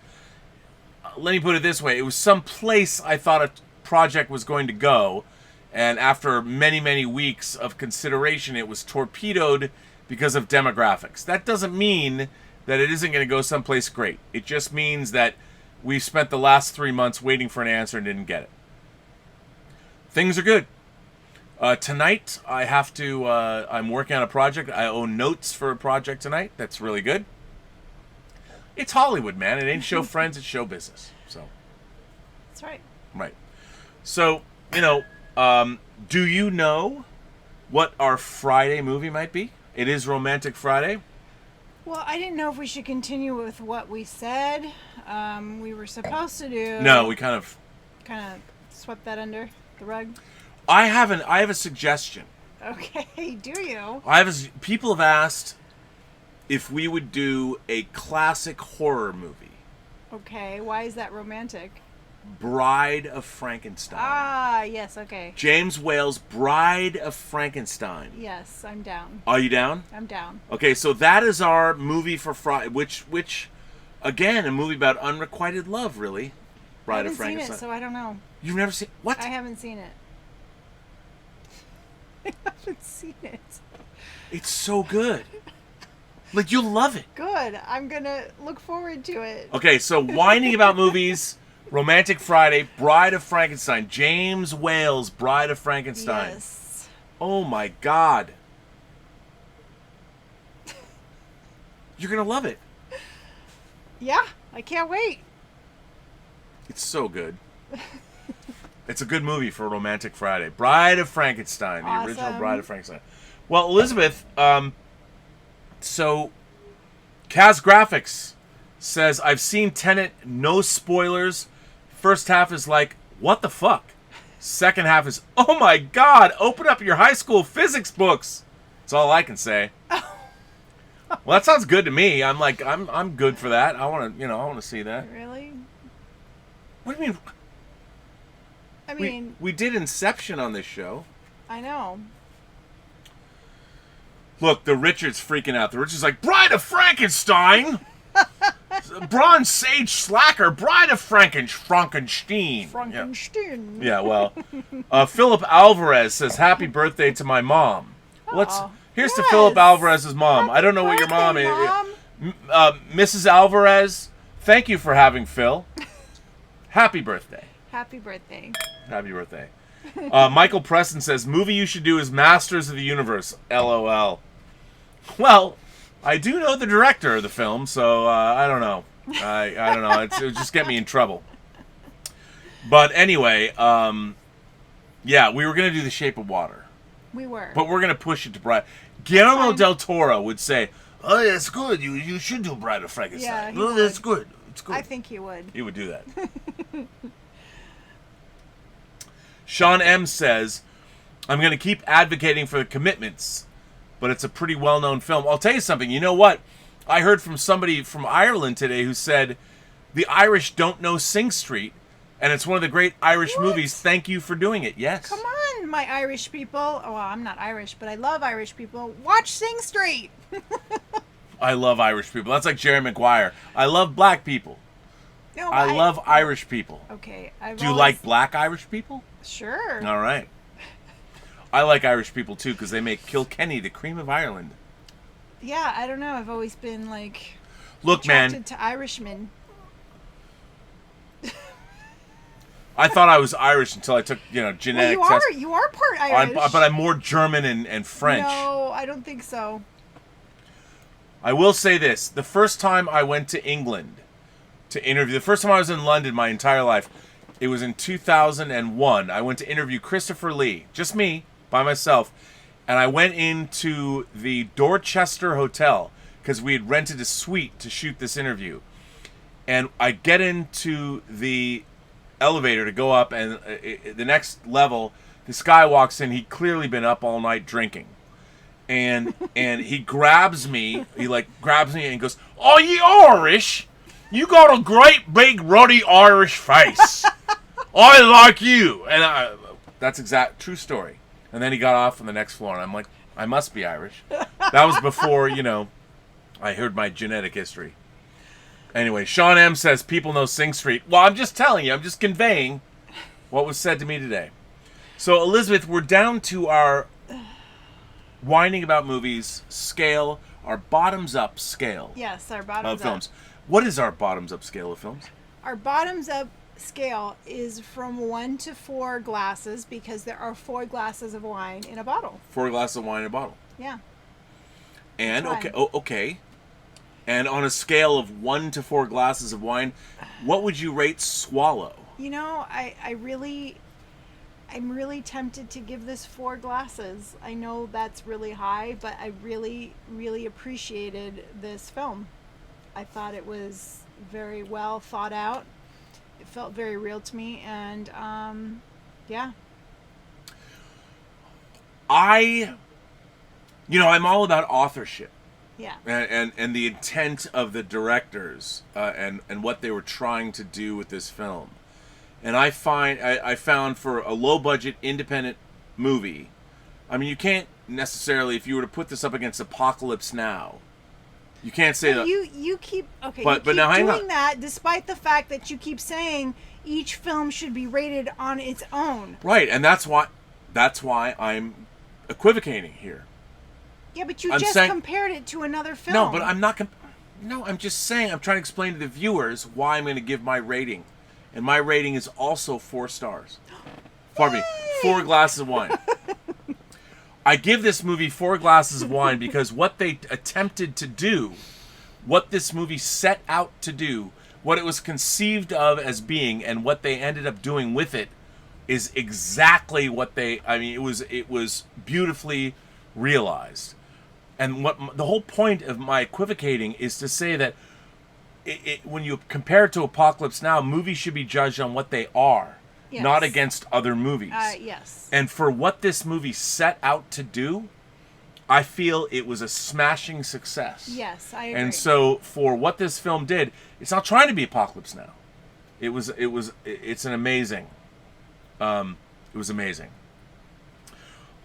Let me put it this way: it was some place I thought a project was going to go, and after many weeks of consideration, it was torpedoed because of demographics. That doesn't mean that it isn't going to go someplace great. It just means that we spent the last 3 months waiting for an answer and didn't get it. Things are good. Tonight, I have to, I'm working on a project. I owe notes for a project tonight. That's really good. It's Hollywood, man. It ain't show friends, it's show business. So. That's right. Right. So, do you know what our Friday movie might be? It is Romantic Friday. Well, I didn't know if we should continue with what we said. We were supposed to do. No, we kind of swept that under the rug. I have a suggestion. Okay, do you? People have asked if we would do a classic horror movie. Okay, why is that romantic? Bride of Frankenstein. Ah, yes, okay. James Whale's Bride of Frankenstein. Yes, I'm down. Are you down? I'm down. Okay, so that is our movie for Friday, which, again, a movie about unrequited love, really. Bride of I haven't seen Frankenstein. it, so I don't know. You've never seen what? I haven't seen it. I haven't seen it. It's so good. Like, you'll love it. Good. I'm gonna look forward to it. Okay, so whining about movies, Romantic Friday, Bride of Frankenstein, James Whale's Bride of Frankenstein. Yes. Oh my God. You're gonna love it. Yeah, I can't wait. It's so good. It's a good movie for Romantic Friday. Bride of Frankenstein, the original Awesome. Bride of Frankenstein. Well, Elizabeth, so Kaz Graphics says, I've seen Tenet, no spoilers. First half is like, what the fuck? Second half is, oh my God, open up your high school physics books. That's all I can say. Well, that sounds good to me. I'm like, I'm good for that. I want to see that. Really? What do you mean? I mean, We did Inception on this show. I know. Look, the Richard's freaking out. The Richard's like, Bride of Frankenstein! Bronze Sage Slacker, Bride of Frankenstein. Frankenstein. Yeah, well. Philip Alvarez says, happy birthday to my mom. Here's to yes. Philip Alvarez's mom. I don't know what your mom is. Mrs. Alvarez, thank you for having Phil. Happy birthday. Happy birthday. Happy birthday. Michael Preston says, movie you should do is Masters of the Universe. LOL. Well, I do know the director of the film, so I don't know. I don't know. It would just get me in trouble. But anyway, yeah, we were going to do The Shape of Water. We were. But we're going to push it to Bride. Guillermo Fine. del Toro would say, oh, that's good. You should do Bride of Frankenstein. Yeah, Oh, that's good. It's good. I think he would. He would do that. Sean M. says, I'm going to keep advocating for the commitments, but it's a pretty well-known film. I'll tell you something. You know what? I heard from somebody from Ireland today who said, the Irish don't know Sing Street, and it's one of the great Irish movies. Thank you for doing it. Yes. Come on, my Irish people. Oh, well, I'm not Irish, but I love Irish people. Watch Sing Street. I love Irish people. That's like Jerry Maguire. I love black people. No, I love Irish people. Okay. Do you like black Irish people? Sure. All right. I like Irish people, too, because they make Kilkenny the cream of Ireland. Yeah, I don't know. I've always been, like, Look, attracted man, to Irishmen. I thought I was Irish until I took, genetic Well, tests. you are part Irish. But I'm more German and French. No, I don't think so. I will say this. The first time I went to England to interview, the first time I was in London my entire life, it was in 2001. I went to interview Christopher Lee, just me, by myself. And I went into the Dorchester Hotel because we had rented a suite to shoot this interview. And I get into the elevator to go up, and the next level, this guy walks in. He'd clearly been up all night drinking. And he grabs me. He grabs me and he goes, "Oh, you Irish? You got a great big ruddy Irish face. I like you." And that's true story. And then he got off on the next floor, and I'm like, I must be Irish. That was before I heard my genetic history. Anyway, Sean M. says people know Sing Street. Well, I'm just telling you. I'm just conveying what was said to me today. So, Elizabeth, we're down to our whining about movies scale, our bottoms-up scale. Yes, our bottoms of films. What is our bottoms-up scale of films? Our bottoms-up scale is from 1 to 4 glasses because there are 4 glasses of wine in a bottle. 4 glasses of wine in a bottle. Yeah. And okay. And on a scale of 1 to 4 glasses of wine, what would you rate Swallow? I'm really tempted to give this 4 glasses. I know that's really high, but I really, really appreciated this film. I thought it was very well thought out. It felt very real to me, and yeah. I'm all about authorship. Yeah. And the intent of the directors and what they were trying to do with this film. And I found for a low budget independent movie, I mean, you can't necessarily, if you were to put this up against Apocalypse Now, you can't say that. You keep okay. But you keep now hang on. doing that despite the fact that you keep saying each film should be rated on its own. Right, and that's why I'm equivocating here. Yeah, but you I'm just saying, compared it to another film. No, but I'm not. No, I'm just saying. I'm trying to explain to the viewers why I'm going to give my rating, and my rating is also 4 stars. Pardon me, 4 glasses of wine. I give this movie 4 glasses of wine because what they attempted to do, what this movie set out to do, what it was conceived of as being, and what they ended up doing with it, is exactly what they. I mean, it was beautifully realized. And what the whole point of my equivocating is to say that when you compare it to Apocalypse Now, movies should be judged on what they are, yes, not against other movies. Yes. And for what this movie set out to do, I feel it was a smashing success. Yes, I agree. And so for what this film did, it's not trying to be Apocalypse Now. It's an amazing. It was amazing.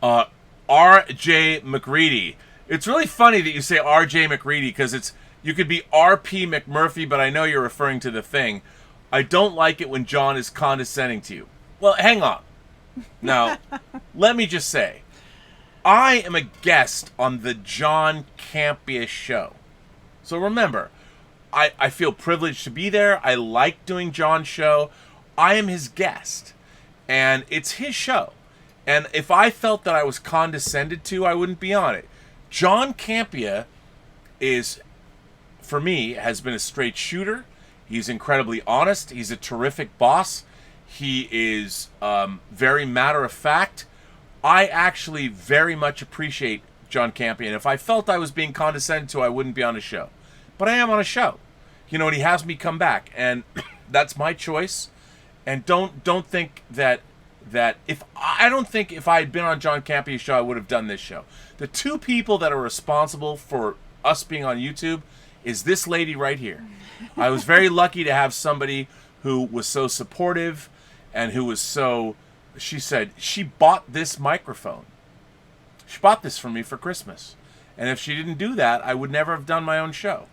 R.J. McReady. It's really funny that you say R.J. McReady because you could be R.P. McMurphy, but I know you're referring to the Thing. I don't like it when John is condescending to you. Well, hang on. Now, let me just say, I am a guest on the John Campea show. So remember, I feel privileged to be there. I like doing John's show. I am his guest. And it's his show. And if I felt that I was condescended to, I wouldn't be on it. John Campea is, for me, has been a straight shooter. He's incredibly honest. He's a terrific boss. He is very matter of fact. I actually very much appreciate John Campea. And if I felt I was being condescended to, I wouldn't be on a show. But I am on a show. You know, and he has me come back. And that's my choice. And don't think that if I had been on John Campea's show, I would have done this show. The 2 people that are responsible for us being on YouTube is this lady right here. I was very lucky to have somebody who was so supportive and who was so. She said she bought this microphone. She bought this for me for Christmas, and if she didn't do that, I would never have done my own show.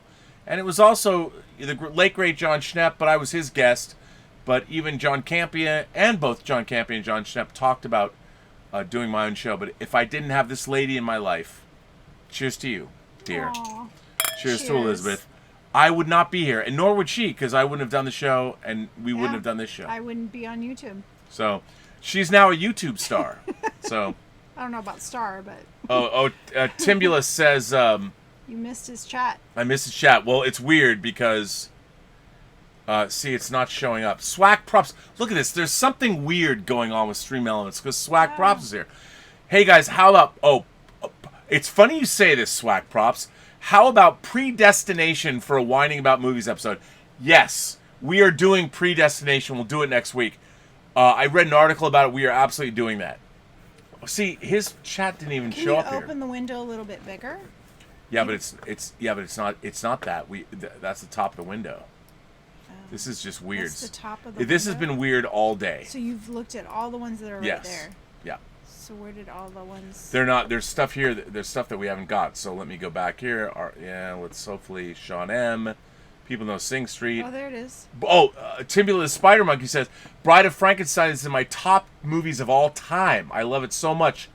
And it was also the late great John Schnepp, but I was his guest. But even John Campea, and both John Campea and John Schnepp talked about doing my own show. But if I didn't have this lady in my life, cheers to you, dear. Aww. Cheers to Elizabeth. I would not be here, and nor would she, because I wouldn't have done the show, and we wouldn't have done this show. I wouldn't be on YouTube. So, she's now a YouTube star. So, I don't know about star, but... Timbulus says... you missed his chat. I missed his chat. Well, it's weird, because... see, it's not showing up. Swag Props. Look at this. There's something weird going on with Stream Elements, because Swag Props is here. Hey, guys, how about... it's funny you say this, Swag Props. How about Predestination for a Whining About Movies episode? Yes, we are doing Predestination. We'll do it next week. I read an article about it. We are absolutely doing that. See, his chat didn't even show up here. Can you open the window a little bit bigger? Yeah, but it's not that. That's the top of the window. This is just weird. That's the top of the This has window? been weird all day. So you've looked at all the ones that are right there. Yeah. So where did all the ones... They're not. There's stuff here. There's stuff that we haven't got. So let me go back here. Let's hopefully Sean M. People know Sing Street. Oh, there it is. Timbula the Spider Monkey says, Bride of Frankenstein is in my top movies of all time. I love it so much.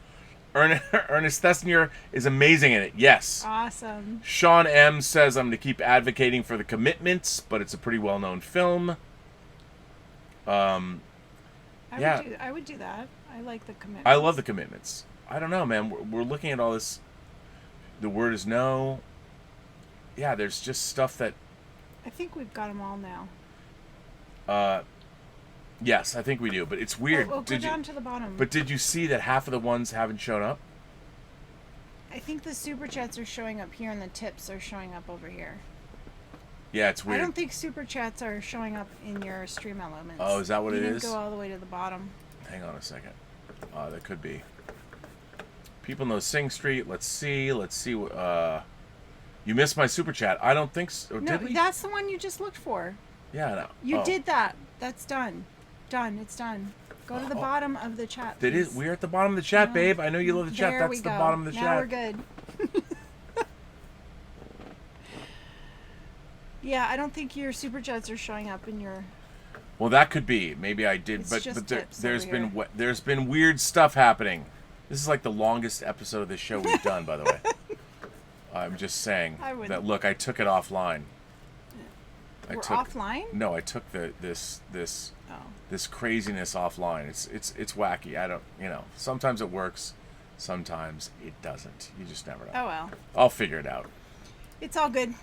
Ernest Thesnier is amazing in it. Yes. Awesome. Sean M. says, I'm going to keep advocating for The Commitments, but it's a pretty well-known film. I would do that. I like The Commitments. I love The Commitments. I don't know, man. We're looking at all this. The Word Is No. Yeah, there's just stuff that... I think we've got them all now. Yes, I think we do, but it's weird. Go down to the bottom. But did you see that half of the ones haven't shown up? I think the super chats are showing up here and the tips are showing up over here. Yeah, it's weird. I don't think super chats are showing up in your Stream Elements. Oh, is that what it is? You didn't go all the way to the bottom. Hang on a second. That could be. People know Sing Street. Let's see. You missed my super chat. I don't think so. No, did we? That's the one you just looked for. Yeah, no. You did that. That's done. Done. It's done. Go to the bottom of the chat. It is. We're at the bottom of the chat, babe. I know you love the chat. There That's we the go. bottom of the now chat. We're good. Yeah, I don't think your super chats are showing up in your. Well, that could be. Maybe I did, It's but just there, tips there's over been here. there's been weird stuff happening. This is like the longest episode of this show we've done, by the way. I'm just saying I wouldn't. that. Look, I took it offline. We're offline? No, I took this Oh. craziness offline. It's wacky. I don't, sometimes it works, sometimes it doesn't. You just never know. Oh well. I'll figure it out. It's all good.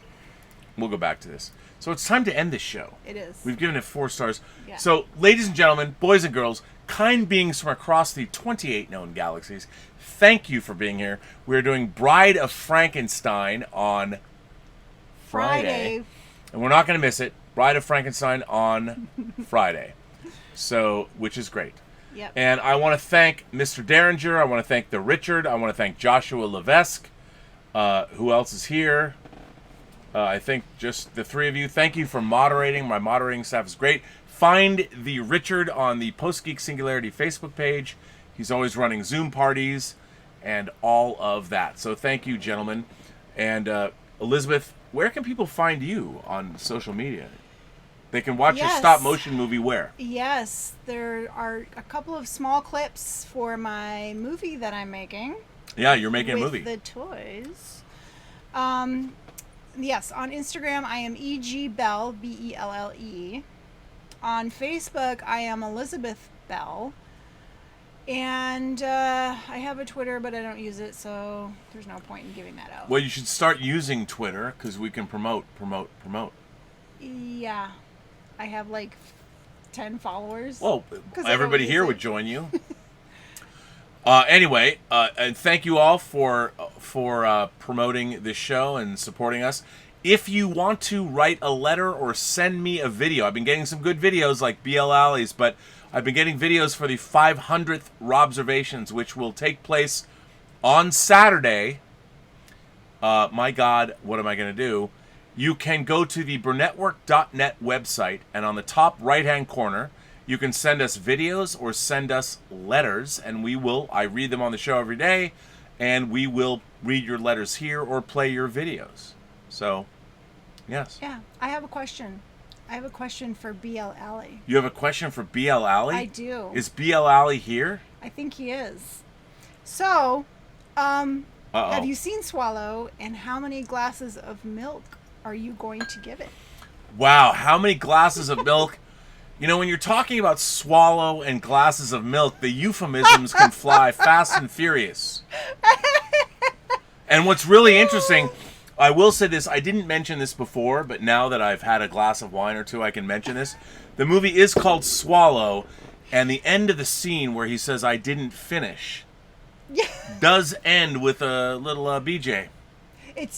We'll go back to this. So it's time to end this show. It is. We've given it 4 stars. Yeah. So, ladies and gentlemen, boys and girls, kind beings from across the 28 known galaxies, thank you for being here. We're doing Bride of Frankenstein on Friday. And we're not going to miss it. Bride of Frankenstein on Friday. So, which is great. Yep. And I want to thank Mr. Derringer. I want to thank the Richard. I want to thank Joshua Levesque. Who else is here? I think just the 3 of you. Thank you for moderating. My moderating staff is great. Find the Richard on the Post-Geek Singularity Facebook page. He's always running Zoom parties and all of that. So thank you, gentlemen. And Elizabeth, where can people find you on social media? They can watch your stop-motion movie where? Yes, there are a couple of small clips for my movie that I'm making. Yeah, you're making a with movie. The toys. Yes, on Instagram I am EG Bell, Belle. On Facebook I am Elizabeth Bell. And I have a Twitter, but I don't use it, so there's no point in giving that out. Well, you should start using Twitter because we can promote. Yeah, I have like 10 followers. Well, 'Cause I everybody don't here use would it. join you. Anyway, and thank you all for promoting this show and supporting us. If you want to write a letter or send me a video, I've been getting some good videos like BL Alleys, but I've been getting videos for the 500th Robservations, which will take place on Saturday. My God, what am I going to do? You can go to the Burnettwork.net website, and on the top right-hand corner, you can send us videos or send us letters, and I read them on the show every day, and we will read your letters here or play your videos. So, yes. Yeah, I have a question. I have a question for BL Alley. You have a question for BL Alley? I do. Is BL Alley here? I think he is. So, have you seen Swallow, and how many glasses of milk are you going to give it? Wow, how many glasses of milk? When you're talking about Swallow and glasses of milk, the euphemisms can fly fast and furious. And what's really interesting, I will say this, I didn't mention this before, but now that I've had a glass of wine or two, I can mention this. The movie is called Swallow, and the end of the scene where he says, "I didn't finish," does end with a little BJ.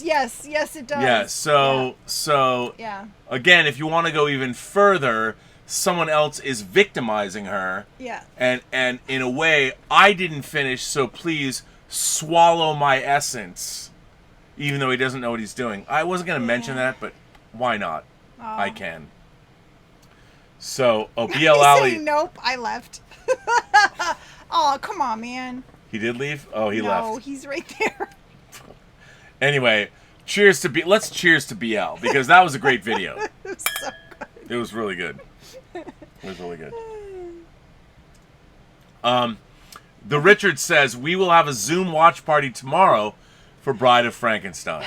Yes, it does. Yeah, so Yeah. again, if you want to go even further, someone else is victimizing her. Yeah. And in a way, I didn't finish, so please swallow my essence. Even though he doesn't know what he's doing. I wasn't going to mention that, but why not? Oh. I can. So, BL He's Alley. saying, nope, I left. Oh, come on, man. He did leave? Oh, he left. No, he's right there. Anyway, let's cheers to BL, because that was a great video. It was so good. It was really good. It was really good. The Richard says, we will have a Zoom watch party tomorrow for Bride of Frankenstein.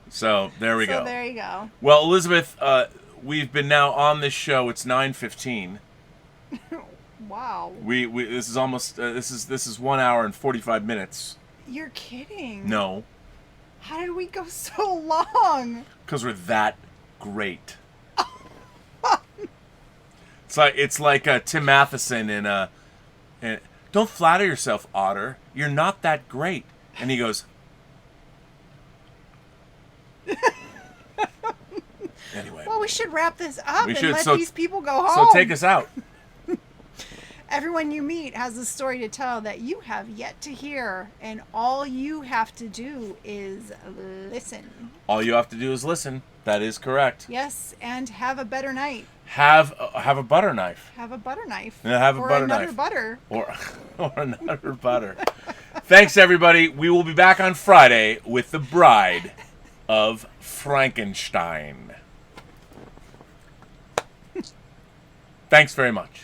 So, there we go. So there you go. Well, Elizabeth, we've been now on this show. It's 9:15. Wow. We this is almost this is 1 hour and 45 minutes. You're kidding. No, How did we go so long? because we're that great. It's like Tim Matheson in "Don't flatter yourself, Otter. You're not that great." And he goes. Anyway. Well, we should wrap this up We and should. let So- these people go home. So take us out. Everyone you meet has a story to tell that you have yet to hear, and all you have to do is listen. All you have to do is listen. That is correct. Yes, and have a better night. Have a butter knife. Have a butter knife. Yeah, have a or butter another knife. butter. Or another butter. Thanks, everybody. We will be back on Friday with The Bride of Frankenstein. Thanks very much.